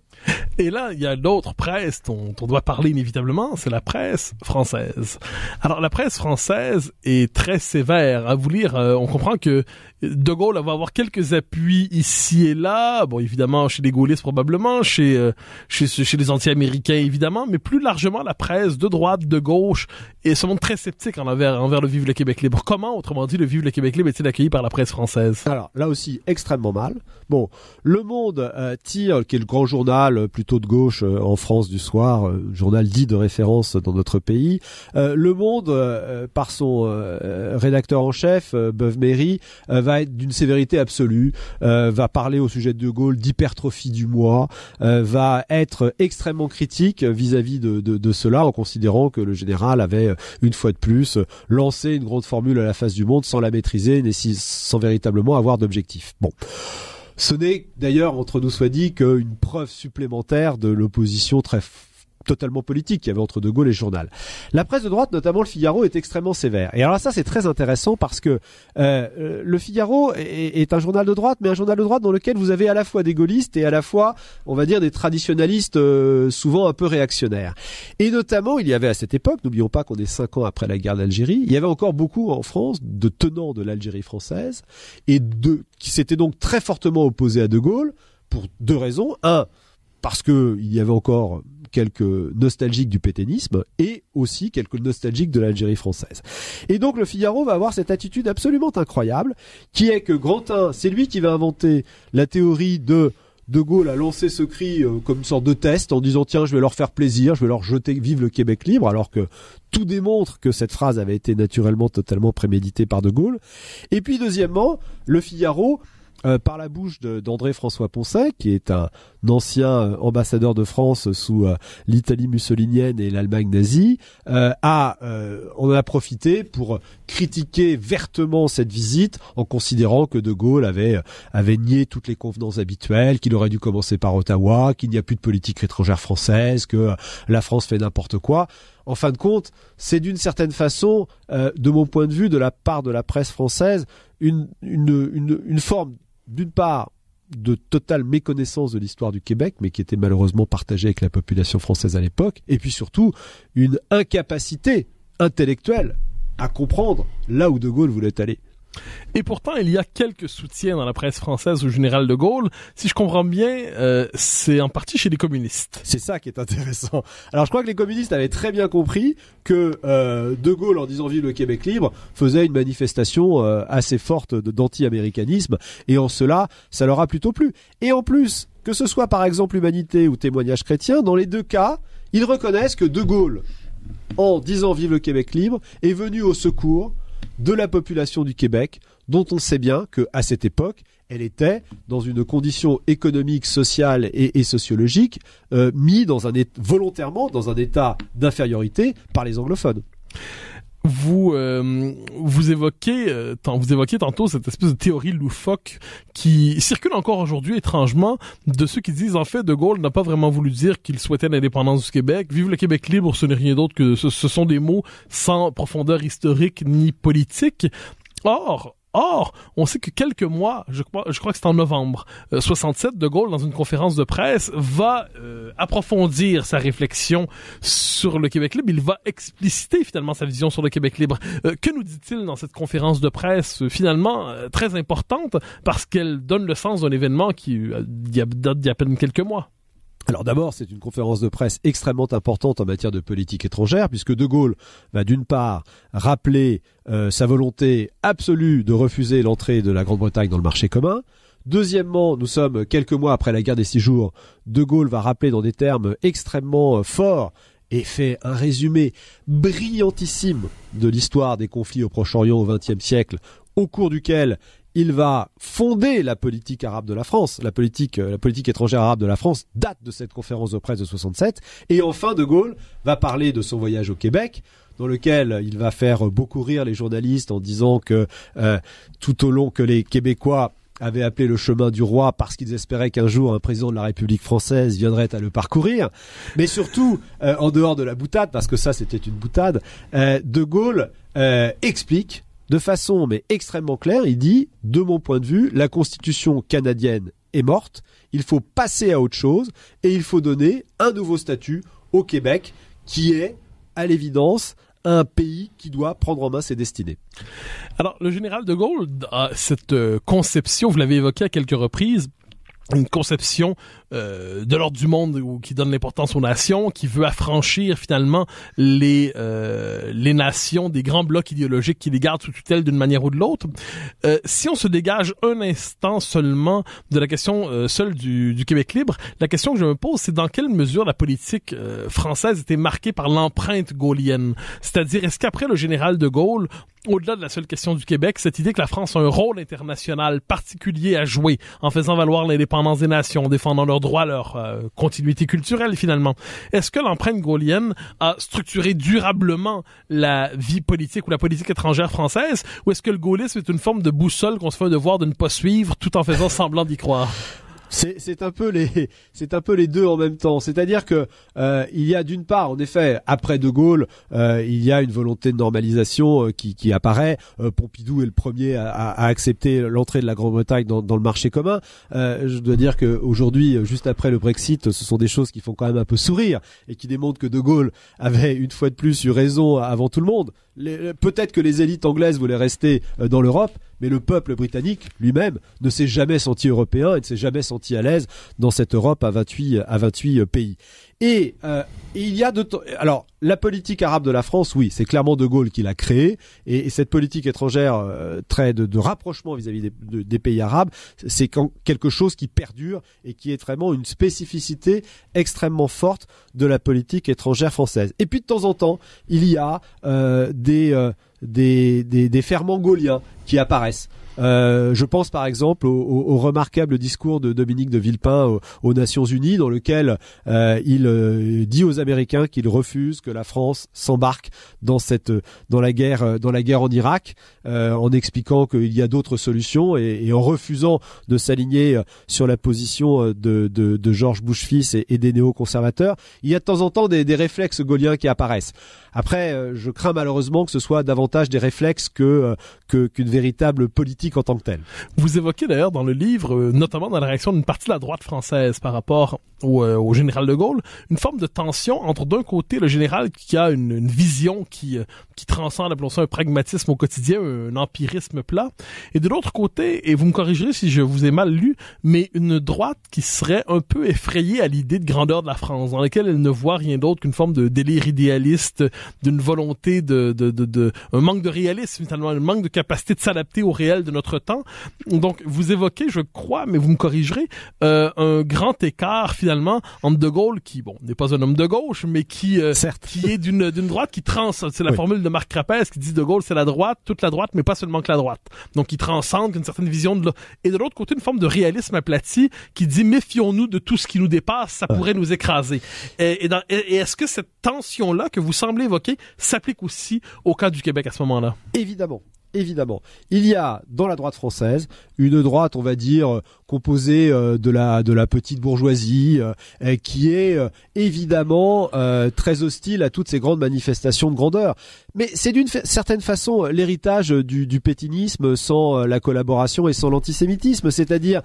Et là, il y a l'autre presse dont on doit parler inévitablement, c'est la presse française. Alors, la presse française est très sévère. À vous lire, on comprend que De Gaulle va avoir quelques appuis ici et là. Bon, évidemment, chez les gaullistes probablement, chez les anti-américains évidemment, mais plus largement, la presse de droite, de gauche, et se montre très sceptique envers le Vive le Québec libre. Comment, autrement dit, le Vive le Québec libre est-il accueilli par la presse française? Alors, là aussi, extrêmement mal. Bon, Le Monde tire, qui est le grand journal plutôt de gauche en France du soir, journal dit de référence dans notre pays. Le Monde, par son rédacteur en chef, Beuve-Méry, va être d'une sévérité absolue, va parler au sujet de De Gaulle d'hypertrophie du moi, va être extrêmement critique vis-à-vis de cela, en considérant que le général avait, une fois de plus, lancé une grande formule à la face du monde sans la maîtriser, sans véritablement avoir d'objectif. Bon. Ce n'est d'ailleurs, entre nous soit dit, qu'une preuve supplémentaire de l'opposition totalement politique qu'il y avait entre De Gaulle et le journal. La presse de droite, notamment le Figaro, est extrêmement sévère. Et alors ça, c'est très intéressant parce que le Figaro est un journal de droite, mais un journal de droite dans lequel vous avez à la fois des gaullistes et à la fois, on va dire, des traditionalistes souvent un peu réactionnaires. Et notamment, il y avait à cette époque, n'oublions pas qu'on est 5 ans après la guerre d'Algérie, il y avait encore beaucoup en France de tenants de l'Algérie française et qui s'étaient donc très fortement opposés à De Gaulle pour 2 raisons. Un, parce que il y avait encore quelques nostalgiques du pétainisme et aussi quelques nostalgiques de l'Algérie française. Et donc le Figaro va avoir cette attitude absolument incroyable, qui est que Grantin, c'est lui qui va inventer la théorie de Gaulle a lancé ce cri comme une sorte de test en disant tiens, je vais leur faire plaisir, je vais leur jeter vive le Québec libre, alors que tout démontre que cette phrase avait été naturellement totalement préméditée par De Gaulle. Et puis deuxièmement, le Figaro, par la bouche d'André-François Poncet, qui est un ancien ambassadeur de France sous l'Italie mussolinienne et l'Allemagne nazie, on en a profité pour critiquer vertement cette visite en considérant que De Gaulle avait nié toutes les convenances habituelles, qu'il aurait dû commencer par Ottawa, qu'il n'y a plus de politique étrangère française, que la France fait n'importe quoi. En fin de compte, c'est d'une certaine façon, de mon point de vue, de la part de la presse française, une forme, d'une part, de totale méconnaissance de l'histoire du Québec, mais qui était malheureusement partagée avec la population française à l'époque, et puis surtout, une incapacité intellectuelle à comprendre là où De Gaulle voulait aller. Et pourtant, il y a quelques soutiens dans la presse française au général de Gaulle. Si je comprends bien, c'est en partie chez les communistes. C'est ça qui est intéressant. Alors je crois que les communistes avaient très bien compris que De Gaulle, en disant vive le Québec libre, faisait une manifestation assez forte d'anti-américanisme, et en cela, ça leur a plutôt plu. Et en plus, que ce soit par exemple Humanité ou Témoignage chrétien, dans les 2 cas, ils reconnaissent que De Gaulle, en disant vive le Québec libre, est venu au secours de la population du Québec, dont on sait bien qu'à cette époque, elle était dans une condition économique, sociale et sociologique, mise volontairement dans un état d'infériorité par les anglophones. Vous évoquiez tantôt cette espèce de théorie loufoque qui circule encore aujourd'hui étrangement, de ceux qui disent en fait De Gaulle n'a pas vraiment voulu dire qu'il souhaitait l'indépendance du Québec. Vive le Québec libre, ce n'est rien d'autre que ce sont des mots sans profondeur historique ni politique. Or, on sait que quelques mois, je crois que c'est en novembre 67, De Gaulle, dans une conférence de presse, va approfondir sa réflexion sur le Québec libre. Il va expliciter finalement sa vision sur le Québec libre. Que nous dit-il dans cette conférence de presse, finalement très importante, parce qu'elle donne le sens d'un événement qui date d'il y a à peine quelques mois? Alors d'abord, c'est une conférence de presse extrêmement importante en matière de politique étrangère, puisque De Gaulle va d'une part rappeler sa volonté absolue de refuser l'entrée de la Grande-Bretagne dans le marché commun. Deuxièmement, nous sommes quelques mois après la guerre des 6 jours, De Gaulle va rappeler dans des termes extrêmement forts et fait un résumé brillantissime de l'histoire des conflits au Proche-Orient au XXe siècle, au cours duquel il va fonder la politique arabe de la France. La politique étrangère arabe de la France date de cette conférence de presse de 67. Et enfin, De Gaulle va parler de son voyage au Québec, dans lequel il va faire beaucoup rire les journalistes en disant que tout au long que les Québécois avaient appelé le chemin du roi parce qu'ils espéraient qu'un jour un président de la République française viendrait à le parcourir. Mais surtout, en dehors de la boutade, parce que ça c'était une boutade, De Gaulle explique de façon mais extrêmement claire, il dit, de mon point de vue, la constitution canadienne est morte, il faut passer à autre chose et il faut donner un nouveau statut au Québec qui est, à l'évidence, un pays qui doit prendre en main ses destinées. Alors, le général de Gaulle a cette conception, vous l'avez évoqué à quelques reprises, une conception de l'ordre du monde qui donne l'importance aux nations, qui veut affranchir finalement les nations des grands blocs idéologiques qui les gardent sous tutelle d'une manière ou de l'autre. Si on se dégage un instant seulement de la question seule du Québec libre, la question que je me pose, c'est dans quelle mesure la politique française était marquée par l'empreinte gaullienne. C'est-à-dire, est-ce qu'après le général de Gaulle, au-delà de la seule question du Québec, cette idée que la France a un rôle international particulier à jouer en faisant valoir l'indépendance des nations, en défendant leurs droits, leur continuité culturelle finalement. Est-ce que l'empreinte gaullienne a structuré durablement la vie politique ou la politique étrangère française, ou est-ce que le gaullisme est une forme de boussole qu'on se fait un devoir de ne pas suivre tout en faisant semblant d'y croire? C'est un peu les deux en même temps. C'est-à-dire que il y a d'une part, en effet, après De Gaulle, il y a une volonté de normalisation qui apparaît. Pompidou est le premier à accepter l'entrée de la Grande-Bretagne dans le marché commun. Je dois dire que aujourd'hui, juste après le Brexit, ce sont des choses qui font quand même un peu sourire et qui démontrent que De Gaulle avait une fois de plus eu raison avant tout le monde. Peut-être que les élites anglaises voulaient rester dans l'Europe, mais le peuple britannique lui-même ne s'est jamais senti européen et ne s'est jamais senti à l'aise dans cette Europe à 28 pays. Et il y a alors la politique arabe de la France, oui, c'est clairement De Gaulle qui l'a créée, et cette politique étrangère très de rapprochement vis-à-vis des pays arabes, c'est quelque chose qui perdure et qui est vraiment une spécificité extrêmement forte de la politique étrangère française. Et puis de temps en temps, il y a des ferments gauliens qui apparaissent. Je pense par exemple au remarquable discours de Dominique de Villepin aux Nations Unies, dans lequel il dit aux Américains qu'il refuse que la France s'embarque dans la guerre en Irak, en expliquant qu'il y a d'autres solutions et en refusant de s'aligner sur la position de George Bush fils et des néoconservateurs. Il y a de temps en temps des réflexes gauliens qui apparaissent. Après, je crains malheureusement que ce soit davantage des réflexes qu'une véritable politique en tant que telle. Vous évoquez d'ailleurs dans le livre, notamment dans la réaction d'une partie de la droite française par rapport au général de Gaulle, une forme de tension entre d'un côté le général qui a une vision qui transcende, appelons ça un pragmatisme au quotidien, un empirisme plat, et de l'autre côté, et vous me corrigerez si je vous ai mal lu, mais une droite qui serait un peu effrayée à l'idée de grandeur de la France, dans laquelle elle ne voit rien d'autre qu'une forme de délire idéaliste, d'une volonté un manque de réalisme finalement, un manque de capacité de s'adapter au réel de notre temps. Donc vous évoquez, je crois, mais vous me corrigerez, un grand écart finalement entre De Gaulle qui, n'est pas un homme de gauche, mais qui est d'une droite qui transcende. C'est la formule de Marc Crapès qui dit De Gaulle c'est la droite, toute la droite, mais pas seulement que la droite. Donc il transcende une certaine vision et de l'autre côté une forme de réalisme aplati qui dit méfions-nous de tout ce qui nous dépasse, ça pourrait nous écraser. Et est-ce que cette tension-là que vous semblez évoquer s'applique aussi au cas du Québec à ce moment-là? Évidemment. Il y a dans la droite française une droite, on va dire, composée de la petite bourgeoisie, qui est évidemment très hostile à toutes ces grandes manifestations de grandeur. Mais c'est d'une certaine façon l'héritage du pétinisme sans la collaboration et sans l'antisémitisme, c'est-à-dire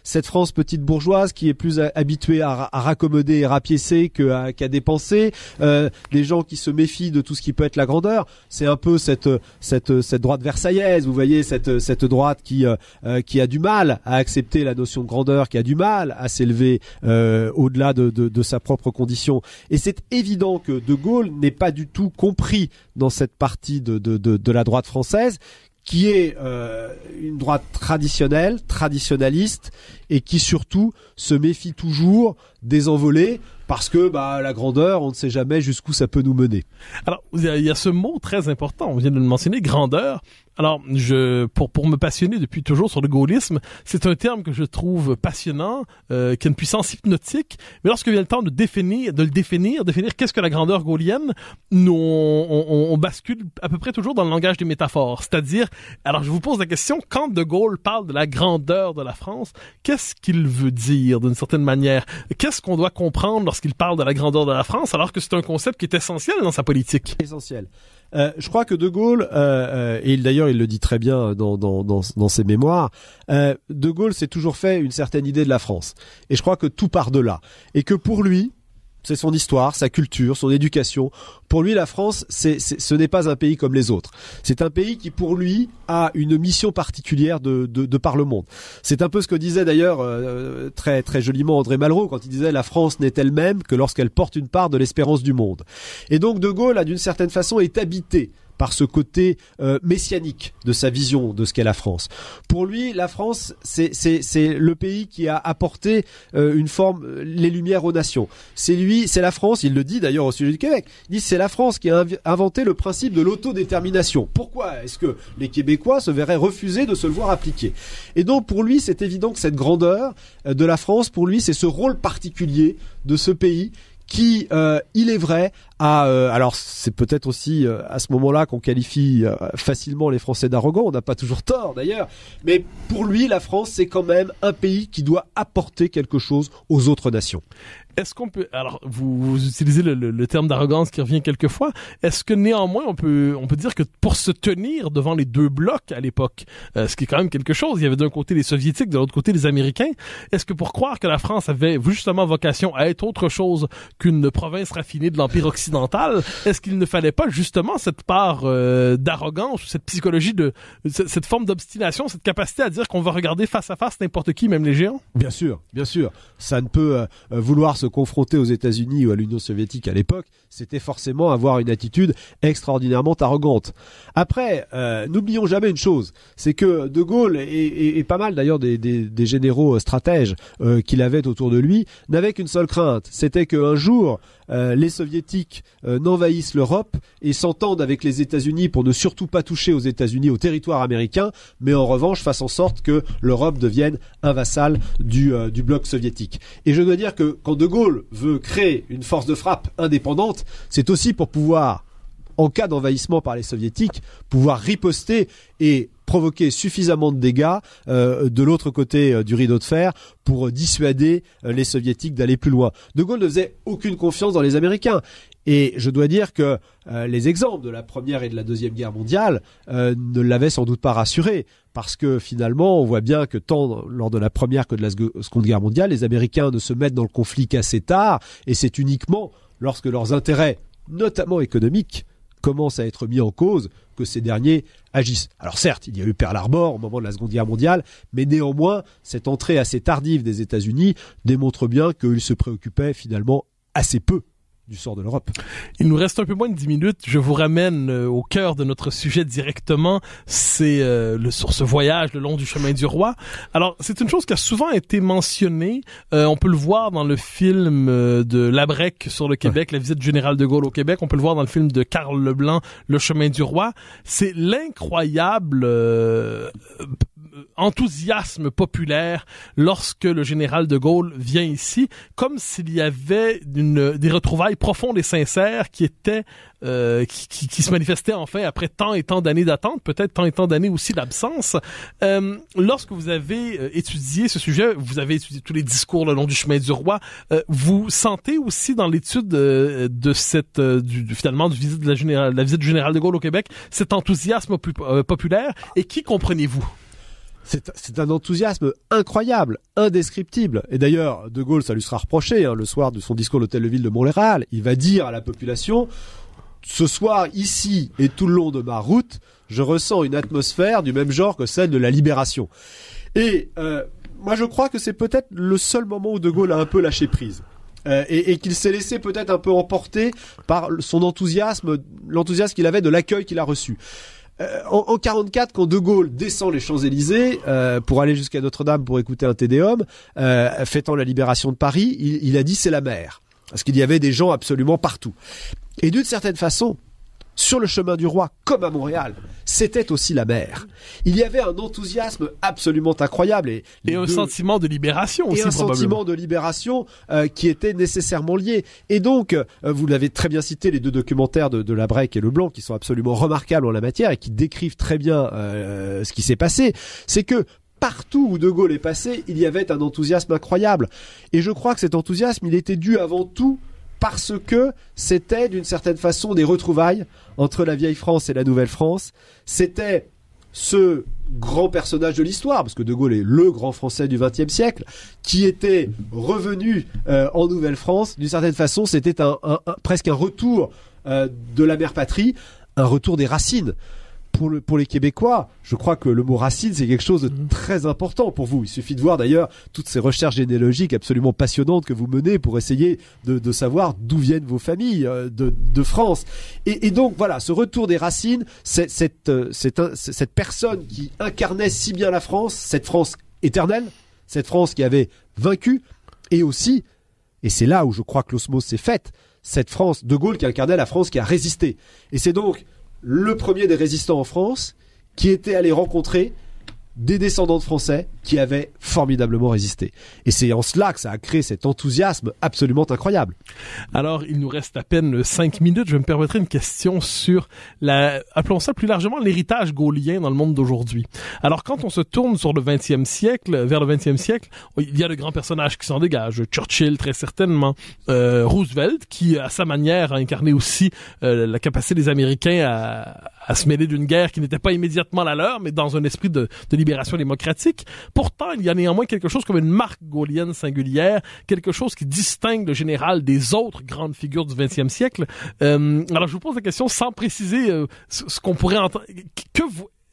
cette France petite bourgeoise qui est plus habituée à raccommoder et rapiécer qu'à dépenser, des gens qui se méfient de tout ce qui peut être la grandeur. C'est un peu cette droite versaillaise, vous voyez, cette droite qui a du mal à accepter la notion de grandeur, qui a du mal à s'élever au-delà de sa propre condition. Et c'est évident que De Gaulle n'est pas du tout compris dans cette partie de la droite française, qui est une droite traditionnelle, traditionnaliste, et qui surtout se méfie toujours des envolées, parce que la grandeur, on ne sait jamais jusqu'où ça peut nous mener. Alors, il y a ce mot très important, on vient de le mentionner, grandeur. Alors, pour me passionner depuis toujours sur le gaullisme, c'est un terme que je trouve passionnant, qui a une puissance hypnotique. Mais lorsque vient le temps de le définir qu'est-ce que la grandeur gaulienne, nous, on bascule à peu près toujours dans le langage des métaphores. C'est-à-dire, alors je vous pose la question, quand De Gaulle parle de la grandeur de la France, qu'est-ce qu'il veut dire d'une certaine manière? Qu'est-ce qu'on doit comprendre lorsqu'il parle de la grandeur de la France, alors que c'est un concept qui est essentiel dans sa politique? Essentiel. Je crois que De Gaulle, et d'ailleurs il le dit très bien dans ses mémoires, De Gaulle s'est toujours fait une certaine idée de la France. Et je crois que tout part de là. Et que pour lui, c'est son histoire, sa culture, son éducation. Pour lui, la France, ce n'est pas un pays comme les autres. C'est un pays qui, pour lui, a une mission particulière de par le monde. C'est un peu ce que disait d'ailleurs très très joliment André Malraux quand il disait « La France n'est elle-même que lorsqu'elle porte une part de l'espérance du monde ». Et donc De Gaulle, a d'une certaine façon, est habité par ce côté messianique de sa vision de ce qu'est la France. Pour lui, la France, c'est le pays qui a apporté les lumières aux nations. C'est la France, il le dit d'ailleurs au sujet du Québec, il dit c'est la France qui a inventé le principe de l'autodétermination. Pourquoi est-ce que les Québécois se verraient refuser de se le voir appliquer? Et donc pour lui, c'est évident que cette grandeur de la France, pour lui, c'est ce rôle particulier de ce pays qui, il est vrai, alors c'est peut-être aussi à ce moment-là qu'on qualifie facilement les Français d'arrogants, on n'a pas toujours tort d'ailleurs, mais pour lui, la France, c'est quand même un pays qui doit apporter quelque chose aux autres nations. Est-ce qu'on peut, alors vous utilisez le terme d'arrogance qui revient quelquefois, est-ce que néanmoins on peut dire que pour se tenir devant les deux blocs à l'époque, ce qui est quand même quelque chose, il y avait d'un côté les Soviétiques, de l'autre côté les Américains, est-ce que pour croire que la France avait justement vocation à être autre chose qu'une province raffinée de l'Empire occidental, est-ce qu'il ne fallait pas justement cette part d'arrogance, cette psychologie cette forme d'obstination, cette capacité à dire qu'on va regarder face à face n'importe qui, même les géants? Bien sûr, ça ne peut vouloir se confronter aux États-Unis ou à l'Union soviétique à l'époque, c'était forcément avoir une attitude extraordinairement arrogante. Après, n'oublions jamais une chose, c'est que De Gaulle et pas mal d'ailleurs des généraux stratèges qu'il avait autour de lui n'avaient qu'une seule crainte, c'était qu'un jour les Soviétiques n'envahissent l'Europe et s'entendent avec les États-Unis pour ne surtout pas toucher aux États-Unis, au territoire américain, mais en revanche fassent en sorte que l'Europe devienne un vassal du bloc soviétique. Et je dois dire que quand De Gaulle veut créer une force de frappe indépendante, c'est aussi pour pouvoir, en cas d'envahissement par les Soviétiques, pouvoir riposter et provoquer suffisamment de dégâts de l'autre côté du rideau de fer pour dissuader les Soviétiques d'aller plus loin. De Gaulle ne faisait aucune confiance dans les Américains. Et je dois dire que les exemples de la Première et de la Deuxième Guerre mondiale ne l'avaient sans doute pas rassuré. Parce que finalement, on voit bien que tant lors de la Première que de la Seconde Guerre mondiale, les Américains ne se mettent dans le conflit qu'assez tard. Et c'est uniquement lorsque leurs intérêts, notamment économiques, commencent à être mis en cause que ces derniers agissent. Alors certes, il y a eu Pearl Harbor au moment de la Seconde Guerre mondiale, mais néanmoins, cette entrée assez tardive des États-Unis démontre bien qu'ils se préoccupaient finalement assez peu du sort de l'Europe. Il nous reste un peu moins de 10 minutes. Je vous ramène au cœur de notre sujet directement. C'est sur ce voyage le long du chemin du roi. Alors, c'est une chose qui a souvent été mentionnée. On peut le voir dans le film de Labrec sur le Québec, La visite du général de Gaulle au Québec. On peut le voir dans le film de Karl Leblanc, Le chemin du roi. C'est l'incroyable enthousiasme populaire lorsque le général de Gaulle vient ici, comme s'il y avait des retrouvailles profondes et sincères qui étaient qui se manifestaient enfin après tant et tant d'années d'attente, peut-être tant et tant d'années aussi d'absence. Lorsque vous avez étudié ce sujet, vous avez étudié tous les discours le long du chemin du roi, vous sentez aussi dans l'étude de cette finalement la visite du général de Gaulle au Québec cet enthousiasme populaire, et qui comprenez-vous? C'est un enthousiasme incroyable, indescriptible. Et d'ailleurs, De Gaulle, ça lui sera reproché, le soir de son discours à l'Hôtel de Ville de Montréal. Il va dire à la population, ce soir, ici et tout le long de ma route, je ressens une atmosphère du même genre que celle de la Libération. Et moi, je crois que c'est peut-être le seul moment où De Gaulle a un peu lâché prise. Et qu'il s'est laissé peut-être un peu emporter par son enthousiasme, l'enthousiasme qu'il avait de l'accueil qu'il a reçu. En 44, quand De Gaulle descend les Champs-Élysées pour aller jusqu'à Notre-Dame pour écouter un Tédéum, fêtant la libération de Paris, il a dit c'est la mer, parce qu'il y avait des gens absolument partout. Et d'une certaine façon, sur le chemin du roi, comme à Montréal, c'était aussi la mer. Il y avait un enthousiasme absolument incroyable. Et un sentiment de libération aussi, probablement. Et un sentiment de libération qui était nécessairement lié. Et donc, vous l'avez très bien cité, les deux documentaires de Labrec et Leblanc, qui sont absolument remarquables en la matière et qui décrivent très bien ce qui s'est passé, c'est que partout où De Gaulle est passé, il y avait un enthousiasme incroyable. Et je crois que cet enthousiasme, il était dû avant tout parce que c'était d'une certaine façon des retrouvailles entre la vieille France et la nouvelle France. C'était ce grand personnage de l'histoire, parce que De Gaulle est le grand Français du XXe siècle, qui était revenu en Nouvelle-France. D'une certaine façon, c'était presque un retour de la mère patrie, un retour des racines. Pour les Québécois, je crois que le mot racine, c'est quelque chose de très important pour vous. Il suffit de voir d'ailleurs toutes ces recherches généalogiques absolument passionnantes que vous menez pour essayer de savoir d'où viennent vos familles de France. Et donc voilà, ce retour des racines, cette personne qui incarnait si bien la France, cette France éternelle, cette France qui avait vaincu, et aussi, et c'est là où je crois que l'osmose s'est faite, cette France, De Gaulle qui incarnait la France qui a résisté. Et c'est donc le premier des résistants en France qui était allé rencontrer des descendants de Français qui avaient formidablement résisté. Et c'est en cela que ça a créé cet enthousiasme absolument incroyable. Alors, il nous reste à peine 5 minutes. Je me permettrai une question sur appelons ça plus largement, l'héritage gaulien dans le monde d'aujourd'hui. Alors, quand on se tourne sur le 20e siècle, vers le 20e siècle, il y a de grands personnages qui s'en dégagent. Churchill, très certainement. Roosevelt, qui, à sa manière, a incarné aussi la capacité des Américains à se mêler d'une guerre qui n'était pas immédiatement la leur, mais dans un esprit de libération démocratique. Pourtant, il y a néanmoins quelque chose comme une marque gaulienne singulière, quelque chose qui distingue le général des autres grandes figures du 20e siècle. Alors, je vous pose la question sans préciser ce qu'on pourrait entendre.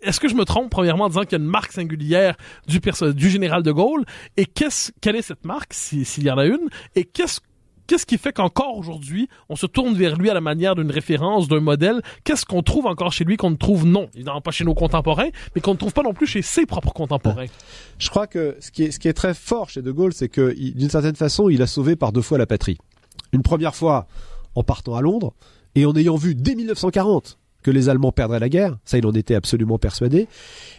Est-ce que je me trompe, premièrement, en disant qu'il y a une marque singulière du général de Gaulle? Et quelle est cette marque, s'il y en a une? Et qu'est-ce qui fait qu'encore aujourd'hui, on se tourne vers lui à la manière d'une référence, d'un modèle? Qu'est-ce qu'on trouve encore chez lui qu'on ne trouve non, évidemment pas chez nos contemporains, mais qu'on ne trouve pas non plus chez ses propres contemporains? Je crois que ce qui est très fort chez De Gaulle, c'est que d'une certaine façon, il a sauvé par 2 fois la patrie. Une première fois en partant à Londres et en ayant vu dès 1940 que les Allemands perdraient la guerre, ça il en était absolument persuadé,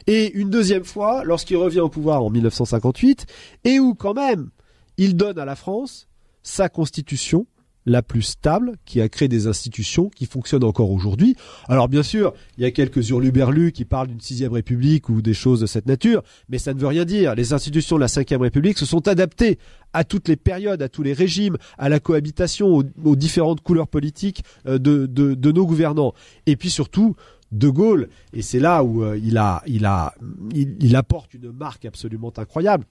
et une deuxième fois lorsqu'il revient au pouvoir en 1958 et où quand même il donne à la France sa constitution la plus stable, qui a créé des institutions qui fonctionnent encore aujourd'hui. Alors bien sûr, il y a quelques hurluberlus qui parlent d'une 6e République ou des choses de cette nature, mais ça ne veut rien dire. Les institutions de la 5e République se sont adaptées à toutes les périodes, à tous les régimes, à la cohabitation, aux différentes couleurs politiques de nos gouvernants. Et puis surtout, De Gaulle, et c'est là où il apporte une marque absolument incroyable.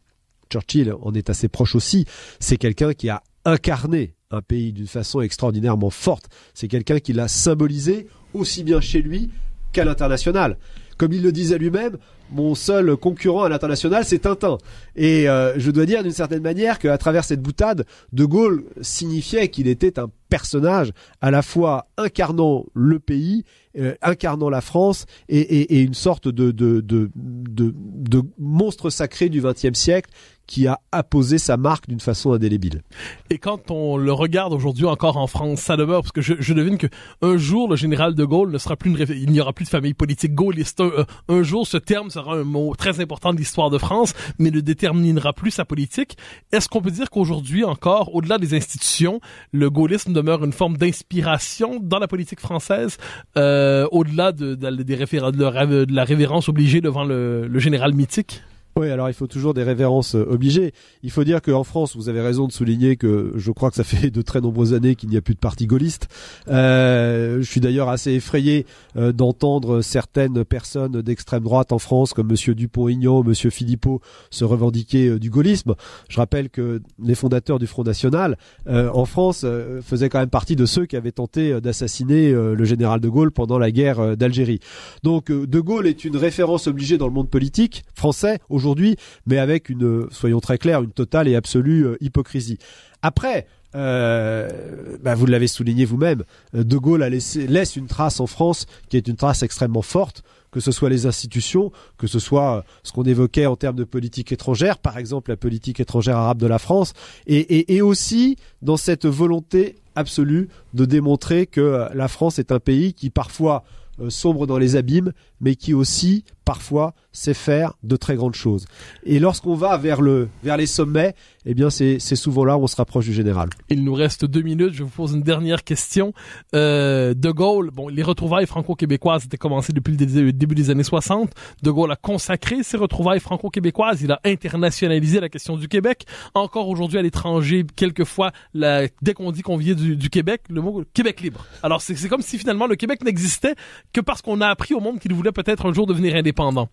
Churchill en est assez proche aussi. C'est quelqu'un qui a incarné un pays d'une façon extraordinairement forte. C'est quelqu'un qui l'a symbolisé aussi bien chez lui qu'à l'international. Comme il le disait lui-même, mon seul concurrent à l'international, c'est Tintin. Et je dois dire d'une certaine manière qu'à travers cette boutade, De Gaulle signifiait qu'il était un personnage à la fois incarnant le pays, incarnant la France et une sorte de monstre sacré du XXe siècle qui a apposé sa marque d'une façon indélébile. Et quand on le regarde aujourd'hui encore en France, ça demeure, parce que je devine que un jour, le général de Gaulle ne sera plus il n'y aura plus de famille politique gaulliste. Un jour, ce terme sera un mot très important de l'histoire de France, mais ne déterminera plus sa politique. Est-ce qu'on peut dire qu'aujourd'hui encore, au-delà des institutions, le gaullisme demeure une forme d'inspiration dans la politique française, au-delà de la révérence obligée devant le général mythique? Oui, alors il faut toujours des révérences obligées. Il faut dire qu'en France, vous avez raison de souligner que je crois que ça fait de très nombreuses années qu'il n'y a plus de parti gaulliste. Je suis d'ailleurs assez effrayé d'entendre certaines personnes d'extrême droite en France, comme Monsieur Dupont-Aignan, Monsieur Philippot, se revendiquer du gaullisme. Je rappelle que les fondateurs du Front National en France faisaient quand même partie de ceux qui avaient tenté d'assassiner le général de Gaulle pendant la guerre d'Algérie. Donc De Gaulle est une référence obligée dans le monde politique français aujourd'hui, mais avec soyons très clairs, une totale et absolue hypocrisie. Après, vous l'avez souligné vous-même, De Gaulle laisse une trace en France qui est une trace extrêmement forte, que ce soit les institutions, que ce soit ce qu'on évoquait en termes de politique étrangère, par exemple la politique étrangère arabe de la France, et aussi dans cette volonté absolue de démontrer que la France est un pays qui parfois sombre dans les abîmes, mais qui aussi, parfois, sait faire de très grandes choses. Et lorsqu'on va vers les sommets, eh bien c'est souvent là où on se rapproche du général. Il nous reste 2 minutes. Je vous pose une dernière question. De Gaulle, les retrouvailles franco-québécoises étaient commencées depuis le début des années 60. De Gaulle a consacré ces retrouvailles franco-québécoises. Il a internationalisé la question du Québec. Encore aujourd'hui à l'étranger, quelquefois, dès qu'on dit qu'on vient du Québec, le mot Québec libre. Alors c'est comme si finalement le Québec n'existait que parce qu'on a appris au monde qu'il voulait peut-être un jour devenir indépendant.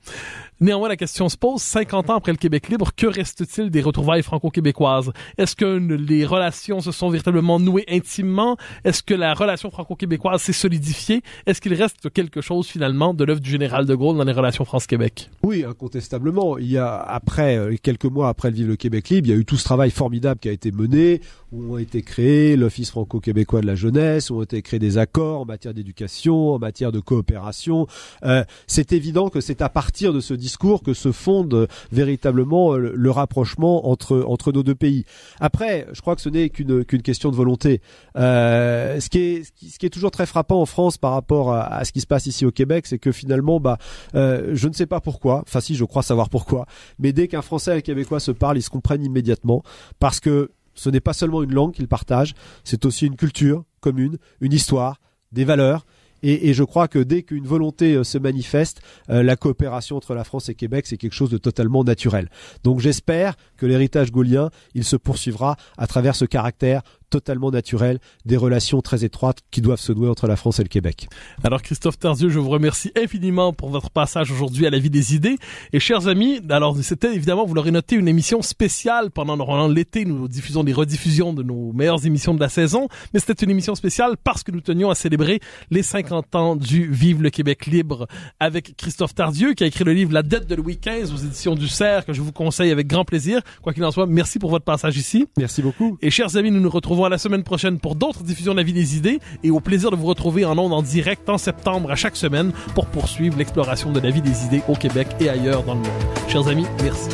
Néanmoins, la question se pose, 50 ans après le Québec libre, que reste-t-il des retrouvailles franco-québécoises? Est-ce que les relations se sont véritablement nouées intimement? Est-ce que la relation franco-québécoise s'est solidifiée? Est-ce qu'il reste quelque chose finalement de l'œuvre du général de Gaulle dans les relations France-Québec? Oui, incontestablement. Il y a quelques mois après le Québec libre, il y a eu tout ce travail formidable qui a été mené, où ont été créés l'Office franco-québécois de la jeunesse, où ont été créés des accords en matière d'éducation, en matière de coopération. C'est évident que c'est à partir de ce discours que se fonde véritablement le rapprochement entre nos deux pays. Après, je crois que ce n'est qu'une question de volonté. Ce qui est toujours très frappant en France par rapport à ce qui se passe ici au Québec, c'est que finalement, je ne sais pas pourquoi, enfin si, je crois savoir pourquoi, mais dès qu'un Français et un Québécois se parlent, ils se comprennent immédiatement, parce que ce n'est pas seulement une langue qu'ils partagent, c'est aussi une culture commune, une histoire, des valeurs. Et je crois que dès qu'une volonté se manifeste, la coopération entre la France et Québec, c'est quelque chose de totalement naturel. Donc j'espère que l'héritage gaullien, il se poursuivra à travers ce caractère totalement naturel des relations très étroites qui doivent se nouer entre la France et le Québec. Alors Christophe Tardieu, je vous remercie infiniment pour votre passage aujourd'hui à La Vie des idées. Et chers amis, alors c'était évidemment, vous l'aurez noté, une émission spéciale pendant l'été. Nous diffusons des rediffusions de nos meilleures émissions de la saison, mais c'était une émission spéciale parce que nous tenions à célébrer les 50 ans du Vive le Québec libre avec Christophe Tardieu qui a écrit le livre La dette de Louis XV aux éditions du Cerf que je vous conseille avec grand plaisir. Quoi qu'il en soit, merci pour votre passage ici. Merci beaucoup. Et chers amis, nous nous retrouvons la semaine prochaine pour d'autres diffusions de La Vie des idées et au plaisir de vous retrouver en ondes en direct en septembre à chaque semaine pour poursuivre l'exploration de la vie des idées au Québec et ailleurs dans le monde. Chers amis, merci.